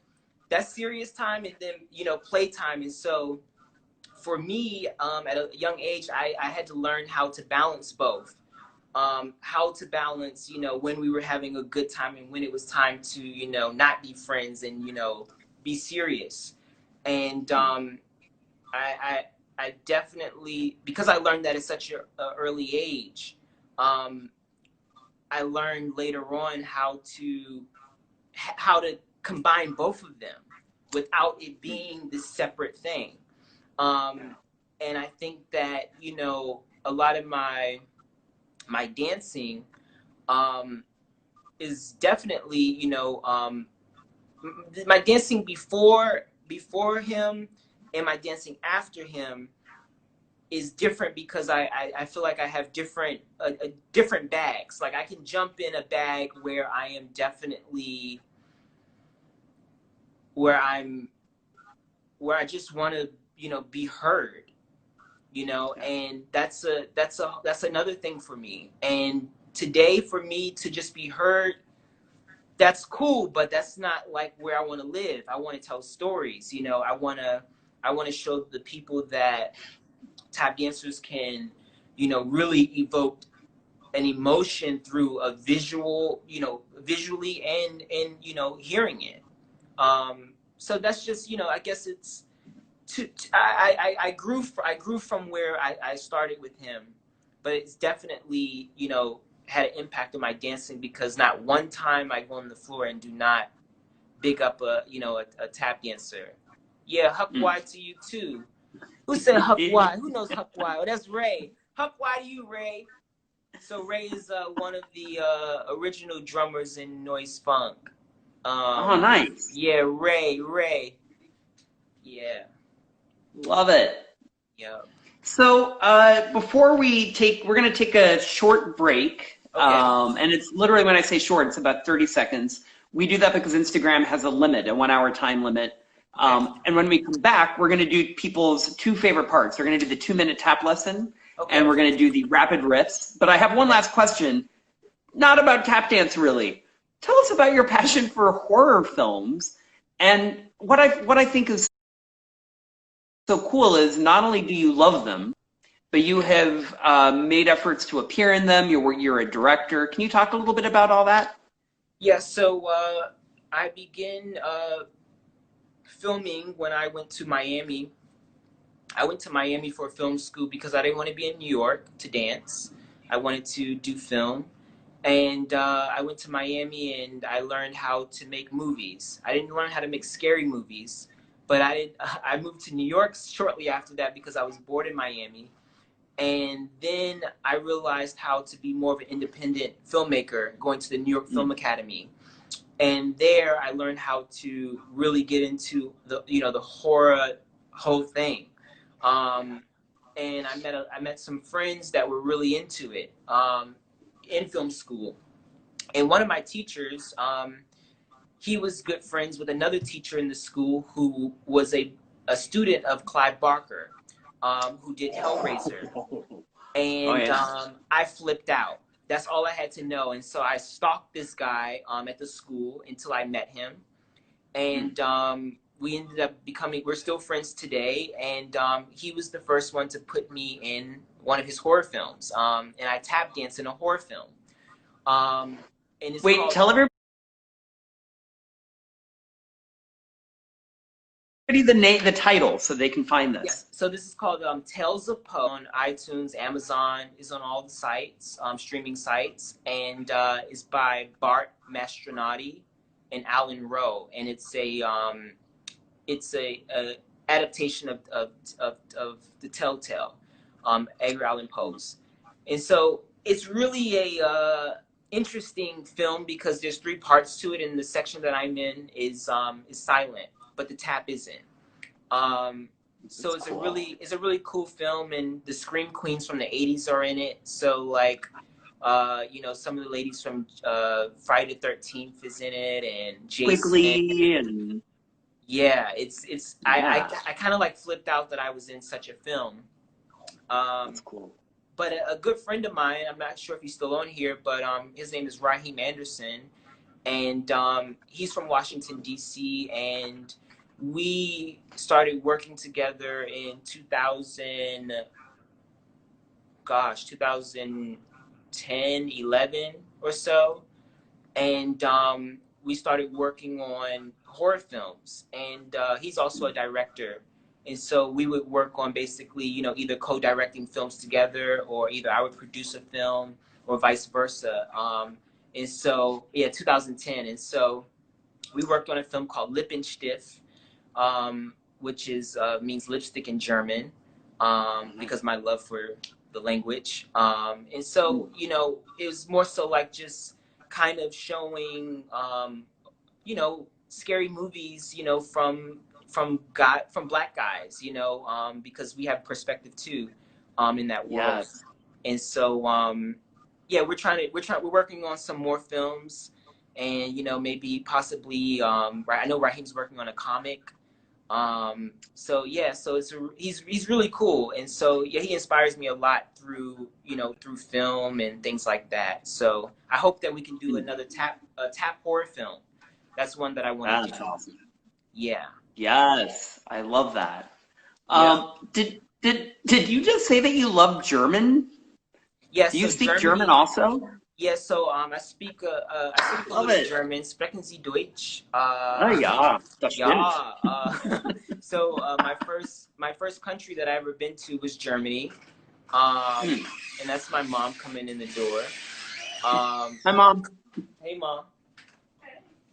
that's serious time, and then playtime. And so for me, at a young age, I had to learn how to balance both. How to balance, when we were having a good time and when it was time to, not be friends and, be serious. And I definitely, because I learned that at such an early age, I learned later on how to combine both of them without it being this separate thing. And I think that, a lot of my my dancing is definitely, you know, my dancing before him and my dancing after him is different because I feel like I have different bags. Like I can jump in a bag where I am definitely where I'm where I just want to, you know, be heard, you know, and that's another thing for me. And today for me to just be heard, that's cool, but that's not like where I want to live. I want to tell stories, you know. I want to show the people that tap dancers can, you know, really evoke an emotion through a visual, you know, visually and you know, hearing it. So that's just, you know, I guess it's I grew from where I started with him, but it's definitely, you know, had an impact on my dancing because not one time I go on the floor and do not big up a, you know, a tap dancer. Yeah, Huck Y to you too. Who said Huck Y? Who knows Huck Y? Oh, that's Ray. Huck Y to you, Ray. So Ray is one of the original drummers in Noise Funk.
Oh, nice.
Yeah, Ray. Yeah.
Love it.
Yeah.
So we're going to take a short break.
Okay.
And it's literally, when I say short, it's about 30 seconds. We do that because Instagram has a limit, a 1 hour time limit. And when we come back, we're going to do people's two favorite parts. We're going to do the 2-minute tap lesson, and we're going to do the rapid riffs. But I have one last question, not about tap dance really. Tell us about your passion for horror films. And what I think is so cool is not only do you love them, but you have made efforts to appear in them. You're a director. Can you talk a little bit about all that?
Yeah, so I began filming when I went to Miami. I went to Miami for film school because I didn't want to be in New York to dance. I wanted to do film. And I went to Miami and I learned how to make movies. I didn't learn how to make scary movies, but I moved to New York shortly after that because I was bored in Miami. And then I realized how to be more of an independent filmmaker, going to the New York Film Academy. And there I learned how to really get into the, you know, the horror whole thing. And I met some friends that were really into it in film school. And one of my teachers, he was good friends with another teacher in the school who was a student of Clive Barker, who did Hellraiser. And I flipped out. That's all I had to know. And so I stalked this guy at the school until I met him. And we ended up we're still friends today. And he was the first one to put me in one of his horror films. And I tap dance in a horror film. And it's
Wait, tell everybody the title so they can find this.
Yeah. So this is called Tales of Poe on iTunes, Amazon, is on all the sites, streaming sites, and is by Bart Mastronati and Alan Rowe, and it's a adaptation of the Telltale, Edgar Allan Poe's, and so it's really a interesting film because there's 3 parts to it, and the section that I'm in is silent, but the tap isn't. So it's cool. It's a really cool film, and the Scream Queens from the 80s are in it. So like, you know, some of the ladies from Friday the 13th is in it, and Jason.
Quigley and
yeah, I kind of like flipped out that I was in such a film.
That's cool.
But a good friend of mine, I'm not sure if he's still on here, but his name is Raheem Anderson, and he's from Washington D.C. and we started working together in 2010, 11 or so. And we started working on horror films. And he's also a director. And so we would work on basically, you know, either co-directing films together, or either I would produce a film or vice versa. And so, yeah, 2010. And so we worked on a film called Lippenstift, which is means lipstick in German, because my love for the language. And so, you know, it was more so like just kind of showing, you know, scary movies, you know, from black guys, you know, because we have perspective too, in that world.
Yes.
And so, yeah, we're working on some more films, and you know, maybe possibly, right. I know Raheem's working on a comic. So yeah, so he's really cool, and so yeah, he inspires me a lot through, you know, through film and things like that. So I hope that we can do another tap horror film. That's one that I want to
That's
do.
awesome.
Yeah.
Yes, I love that.
Yep.
Did you just say that you love German?
Yeah.
Do you
So
speak German
Germany.
also?
Yeah. So I speak a
Love
little
it.
German. Sprechen Sie Deutsch?
Oh ja, das stimmt.
Yeah. So my first country that I ever been to was Germany.
Hmm.
And that's my mom coming in the door.
Hi, Mom.
Hey, mom.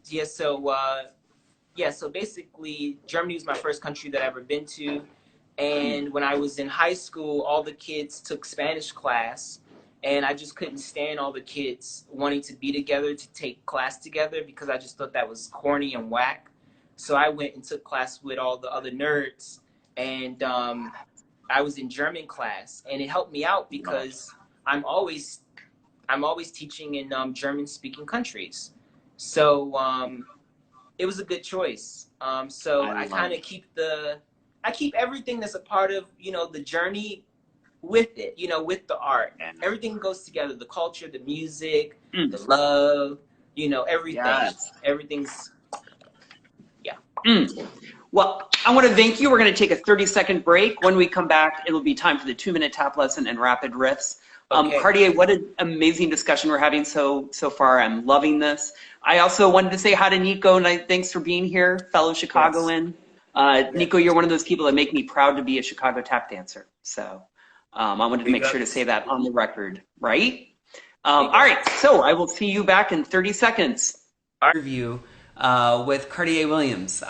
Yeah. So basically, Germany was my first country that I ever been to. And when I was in high school, all the kids took Spanish class, and I just couldn't stand all the kids wanting to be together to take class together because I just thought that was corny and whack. So I went and took class with all the other nerds, and I was in German class, and it helped me out because I'm always I'm always teaching in German speaking countries. So it was a good choice. So
I
I
love
kind of
it.
I keep everything that's a part of, you know, the journey with it, you know, with the art.
Yeah.
Everything goes together, the culture, the music,
Mm.
the love, you know, everything.
Yes.
Everything's, yeah.
Mm. Well, I want to thank you. We're going to take a 30-second break. When we come back, it'll be time for the 2-minute tap lesson and rapid riffs.
Okay.
Cartier, what an amazing discussion we're having so far. I'm loving this. I also wanted to say hi to Nico, and thanks for being here, fellow Chicagoan. Nico, you're one of those people that make me proud to be a Chicago tap dancer. So I wanted to make sure to say that on the record, right? All right, so I will see you back in 30 seconds. Interview with Cartier Williams.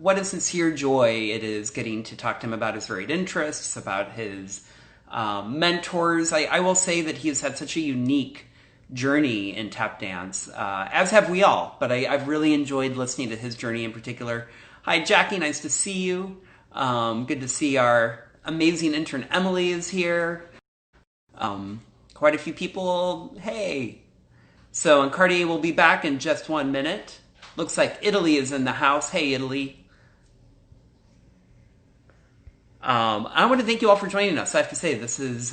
What a sincere joy it is getting to talk to him about his varied interests, about his mentors. I will say that he has had such a unique journey in tap dance, as have we all, but I've really enjoyed listening to his journey in particular. Hi, Jackie, nice to see you. Good to see our amazing intern Emily is here. Quite a few people, hey. So, and Cartier will be back in just 1 minute. Looks like Italy is in the house. Hey, Italy. I want to thank you all for joining us. I have to say, this is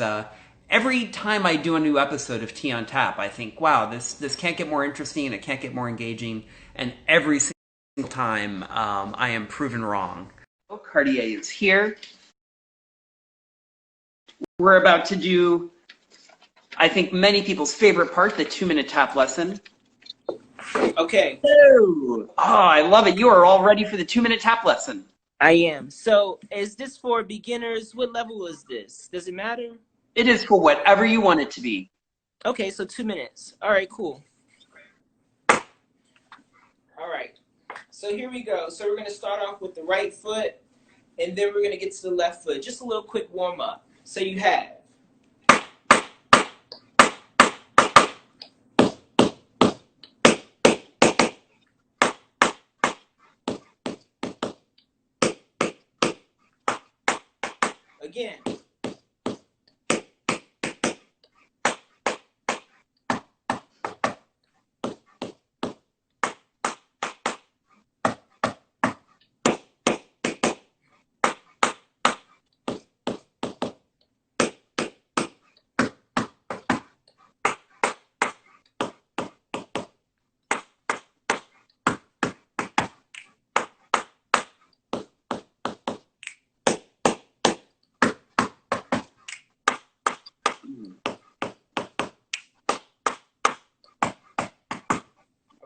every time I do a new episode of Tea on Tap, I think, wow, this can't get more interesting, it can't get more engaging, and every single time I am proven wrong. Cartier is here. We're about to do, I think, many people's favorite part, the 2-minute tap lesson.
Okay.
Oh, I love it. You are all ready for the 2-minute tap lesson.
I am. So is this for beginners? What level is this? Does it matter?
It is for whatever you want it to be.
Okay, so 2 minutes. All right, cool. All right. So here we go. So we're going to start off with the right foot, and then we're going to get to the left foot. Just a little quick warm up. So you have. Again.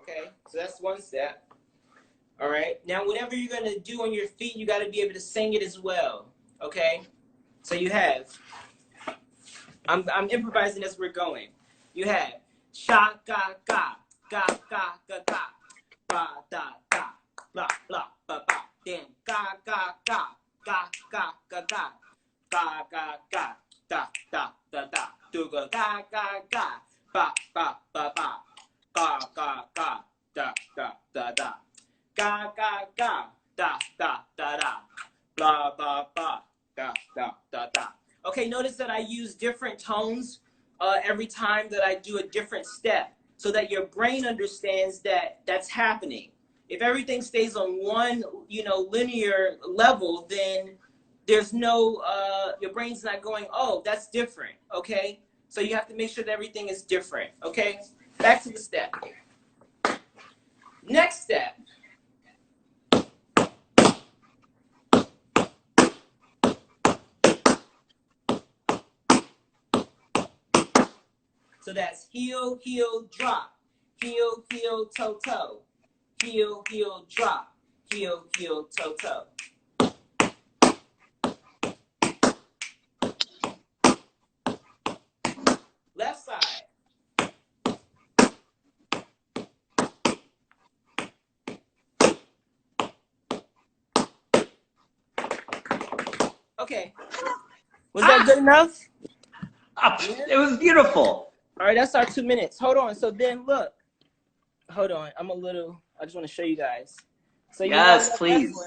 Okay, so that's one step. All right. Now, whatever you're going to do on your feet, you got to be able to sing it as well. Okay? So you have, I'm improvising as we're going. You have, sha, ga, ga, ga, ga, ga, ga, ba, da, da, blah, blah, ba, ba. Then, ga, ga, ga, ga, ga, ga, ga, ga, ga, ga, da da da da. Do go ga ga ga. Ba ba ba ba. Ga ga ga. Da da da da. Ga ga ga. Da da da da. Blah blah blah. Da da da da. Okay, notice that I use different tones every time that I do a different step, so that your brain understands that that's happening. If everything stays on one, linear level, then there's no, your brain's not going, oh, that's different, okay? So you have to make sure that everything is different, okay? Back to the step. Next step. So that's heel, heel, drop. Heel, heel, toe, toe. Heel, heel, drop. Heel, heel, toe, toe. Left side. Okay. Was that good enough?
It was beautiful.
All right, that's our 2 minutes. Hold on. So then look. Hold on. I just want to show you guys. So
yes, please.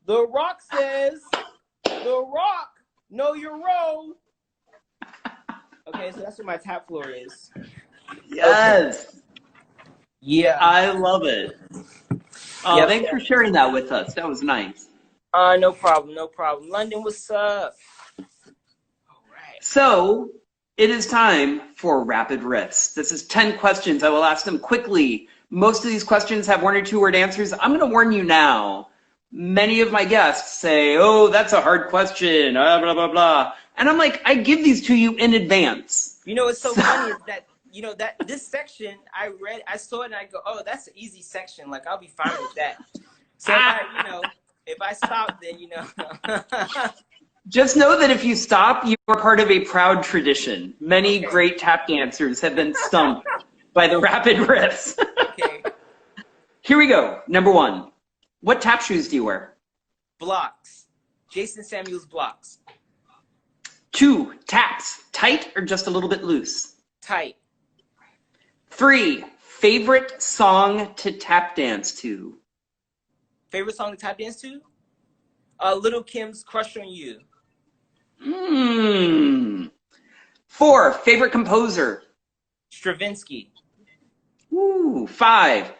The Rock says, The Rock, know your role. Okay, so that's what my tap floor is.
Yes. Okay.
Yeah.
I love it. Oh, yep. Thanks for sharing that with us. That was nice.
No problem. No problem. London, what's up?
So it is time for rapid riffs. This is 10 questions. I will ask them quickly. Most of these questions have 1 or 2 word answers. I'm going to warn you now. Many of my guests say, oh, that's a hard question, blah, blah, blah. And I'm like, I give these to you in advance.
You know, what's so funny is that, that this section, I saw it and I go, oh, that's an easy section. Like, I'll be fine with that. So, if I stop, then,
Just know that if you stop, you are part of a proud tradition. Many great tap dancers have been stumped by the rapid riffs.
Okay.
Here we go. Number 1. What tap shoes do you wear?
Blocks. Jason Samuels blocks.
2. Taps. Tight or just a little bit loose?
Tight.
3. Favorite song to tap dance to?
Favorite song to tap dance to? Little Kim's Crush on You.
4. Favorite composer?
Stravinsky.
5.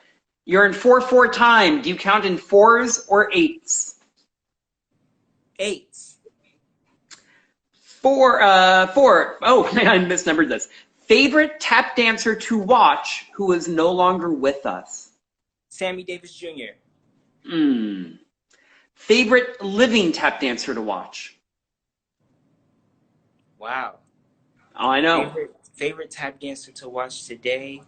You're in 4/4 time. Do you count in 4s or 8s?
8s.
4. Oh, I misnumbered this. Favorite tap dancer to watch who is no longer with us?
Sammy Davis Jr.
Favorite living tap dancer to watch?
Wow.
Oh, I know.
Favorite tap dancer to watch today?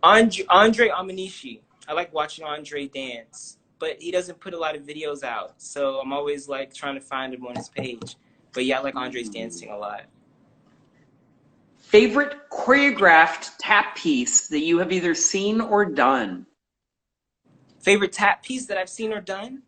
Andre Amanishi. I like watching Andre dance, but he doesn't put a lot of videos out, so I'm always like trying to find him on his page. But yeah, I like Andre's dancing a lot.
Favorite choreographed tap piece that you have either seen or done?
Favorite tap piece that I've seen or done?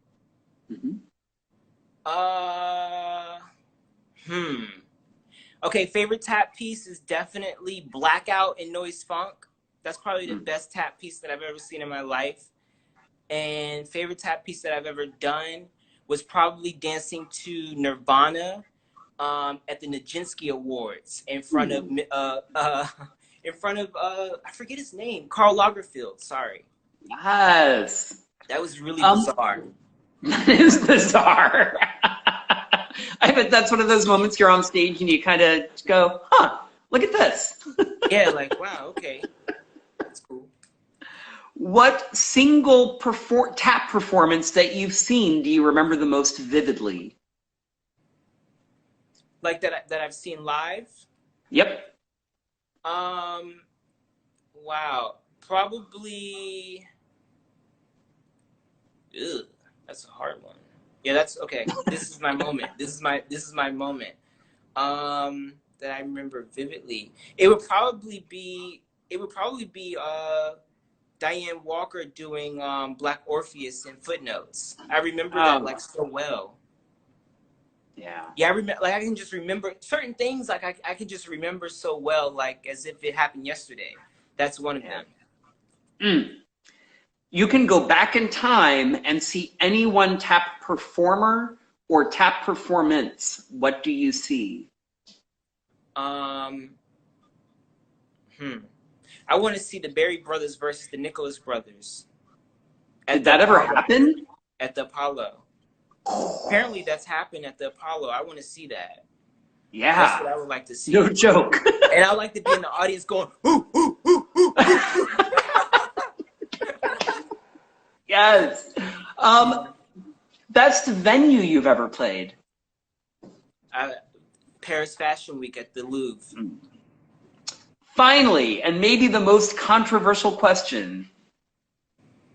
Okay, favorite tap piece is definitely Blackout and Noise Funk. That's probably the best tap piece that I've ever seen in my life. And favorite tap piece that I've ever done was probably dancing to Nirvana at the Nijinsky Awards in front of I forget his name, Karl Lagerfeld. Sorry.
Yes.
That was really bizarre.
That is bizarre. I bet that's one of those moments you're on stage and you kind of go, huh, look at this.
Yeah, like, wow, okay. That's cool.
What single tap performance that you've seen do you remember the most vividly?
Like that I've seen live?
Yep.
Wow. Probably. Ugh, that's a hard one. Yeah, that's okay. This is my moment. This is my moment. That I remember vividly. It would probably be Diane Walker doing Black Orpheus in Footnotes. I remember that
Oh,
like so well.
yeah.
Yeah, I remember. Like I can just remember certain things. Like I can just remember so well, like as if it happened yesterday. That's one of
Yeah.
them.
You can go back in time and see any one tap performer or tap performance. What do you see?
Um, I want to see the Berry Brothers versus the Nicholas Brothers
Did
at the
that ever
Apollo.
happen?
At the Apollo. Apparently, that's happened at the Apollo. I want to see that. That's what
Yeah.
I would like to
No
see.
joke.
And I like to be in the audience going, ooh, ooh, ooh, ooh, ooh.
Yes. Best venue you've ever played?
Paris Fashion Week at the Louvre.
Finally, and maybe the most controversial question,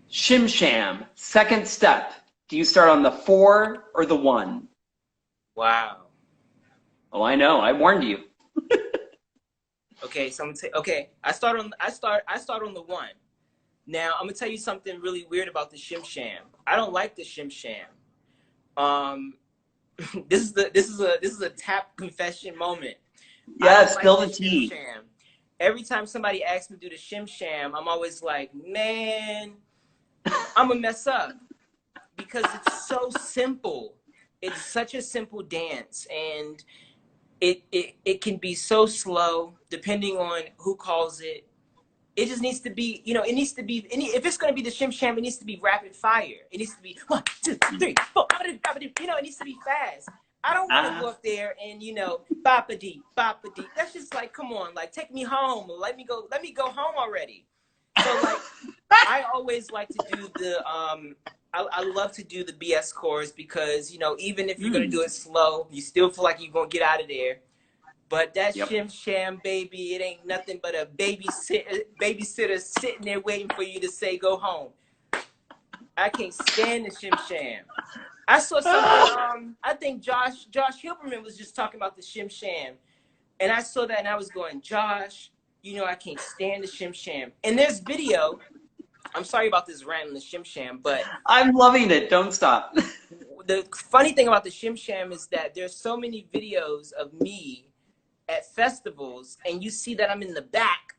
Shim Sham, second step. Do you start on the 4 or the 1?
Wow.
Oh, I know. I warned you.
Okay, so I'm gonna okay. I start on the 1. Now I'm gonna tell you something really weird about the Shim Sham. I don't like the Shim Sham. This is a tap confession moment. I
Yeah,
don't like
spill
the
the
Shim
tea.
Sham. Every time somebody asks me to do the Shim Sham, I'm always like, man, I'm gonna mess up because it's so simple. It's such a simple dance, and it can be so slow depending on who calls it. It just needs to be, it needs to be, if it's going to be the Shim Sham, it needs to be rapid fire. It needs to be 1, 2, 3, 4, it needs to be fast. I don't want to go up there and, bop-a-dee, bop-a-dee. That's just like, come on, like, take me home. Let me go home already. So, like, I always like to do the, I love to do the BS chorus because, even if you're going to do it slow, you still feel like you're going to get out of there. But that Shim Sham, baby, it ain't nothing but a babysitter sitting there waiting for you to say go home. I can't stand the Shim Sham. I saw something, I think Josh Hilberman was just talking about the Shim Sham. And I saw that and I was going, Josh, I can't stand the Shim Sham. And there's video. I'm sorry about this rant on the Shim Sham, but
I'm loving it. Don't stop.
the funny thing about the Shim Sham is that there's so many videos of me at festivals, and you see that I'm in the back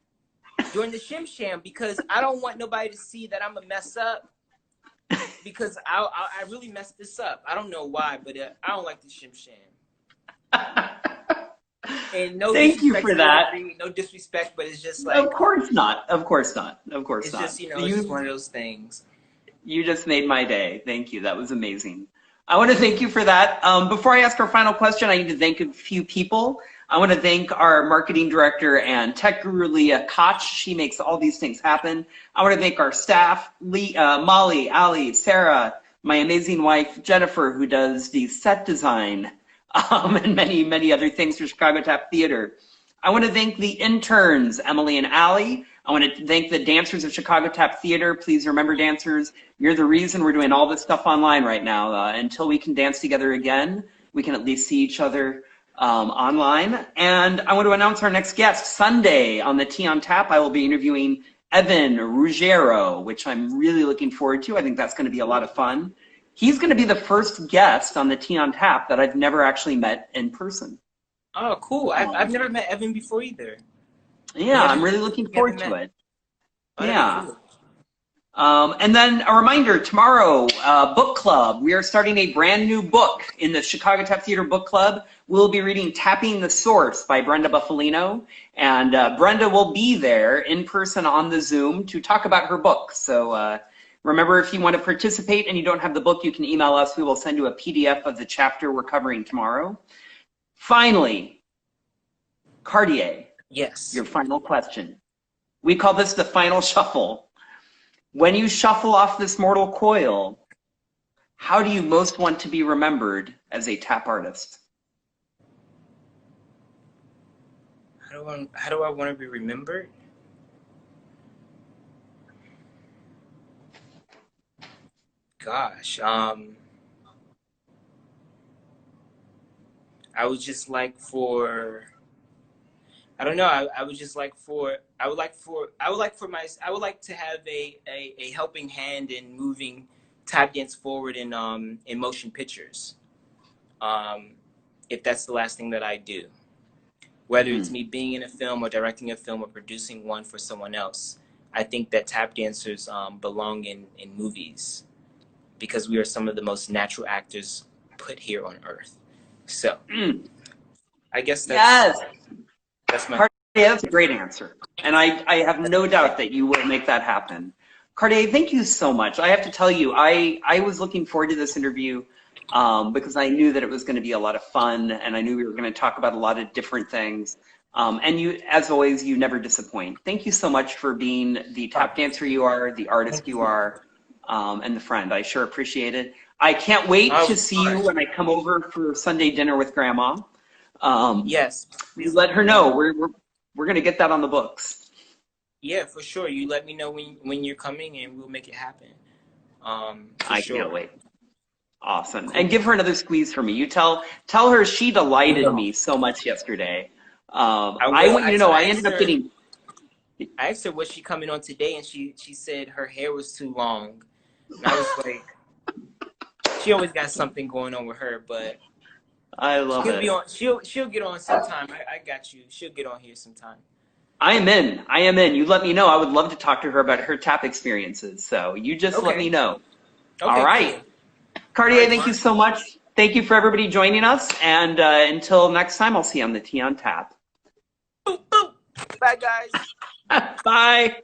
during the Shim Sham because I don't want nobody to see that I'm a mess up because I really messed this up. I don't know why, but I don't like the Shim Sham. And no
Thank you
disrespect
for
to
that.
Liberty, no disrespect, but it's just like
Of course not. Of course not. Of course
it's
not.
just it's just one of those things.
You just made my day. Thank you. That was amazing. I want to thank you for that. Before I ask our final question, I need to thank a few people. I want to thank our marketing director and tech guru, Leah Koch. She makes all these things happen. I want to thank our staff, Molly, Ali, Sarah, my amazing wife, Jennifer, who does the set design, and many, many other things for Chicago Tap Theater. I want to thank the interns, Emily and Allie. I want to thank the dancers of Chicago Tap Theater. Please remember, dancers, you're the reason we're doing all this stuff online right now. Until we can dance together again, we can at least see each other online. And I want to announce our next guest. Sunday on the Tea on Tap, I will be interviewing Evan Ruggiero, which I'm really looking forward to. I think that's going to be a lot of fun. He's going to be the first guest on the Tea on Tap that I've never actually met in person.
Oh, cool. I've never met Evan before either.
Yeah, I'm really looking forward to it.
Oh,
Yeah.
cool.
And then a reminder, tomorrow, book club. We are starting a brand new book in the Chicago Tap Theater Book Club. We'll be reading Tapping the Source by Brenda Buffalino. And Brenda will be there in person on the Zoom to talk about her book. So remember, if you want to participate and you don't have the book, you can email us. We will send you a PDF of the chapter we're covering tomorrow. Finally, Cartier.
Yes.
Your final question. We call this the final shuffle. When you shuffle off this mortal coil, how do you most want to be remembered as a tap artist?
How do I want to be remembered? Gosh, I would just like for I don't know. I would just like for I would like to have a helping hand in moving tap dance forward in motion pictures. If that's the last thing that I do, whether it's me being in a film or directing a film or producing one for someone else, I think that tap dancers belong in movies because we are some of the most natural actors put here on earth. So I guess that's my.
Cartier, that's a great answer. And I have no doubt that you will make that happen. Cartier, thank you so much. I have to tell you, I was looking forward to this interview because I knew that it was going to be a lot of fun, and I knew we were going to talk about a lot of different things. And you, as always, you never disappoint. Thank you so much for being the tap dancer you are, the artist you are, and the friend. I sure appreciate it. I can't wait to see you when I come over for Sunday dinner with Grandma.
Yes.
You let her know. We're going to get that on the books.
Yeah, for sure. You let me know when you're coming, and we'll make it happen. I
can't wait. Awesome. Cool. And give her another squeeze for me. You tell her she delighted me so much yesterday. I want you to know I ended up getting.
I asked her, was she coming on today, and she said her hair was too long. And I was like, she always got something going on with her, but
I love it.
She'll get on sometime. I got you. She'll get on here sometime.
I am in. You let me know. I would love to talk to her about her tap experiences. So you just let me know. Okay, all right. Cool. Cartier, thank you so much. Thank you for everybody joining us. And until next time, I'll see you on the Tea on Tap.
Boop, boop. Bye, guys.
Bye.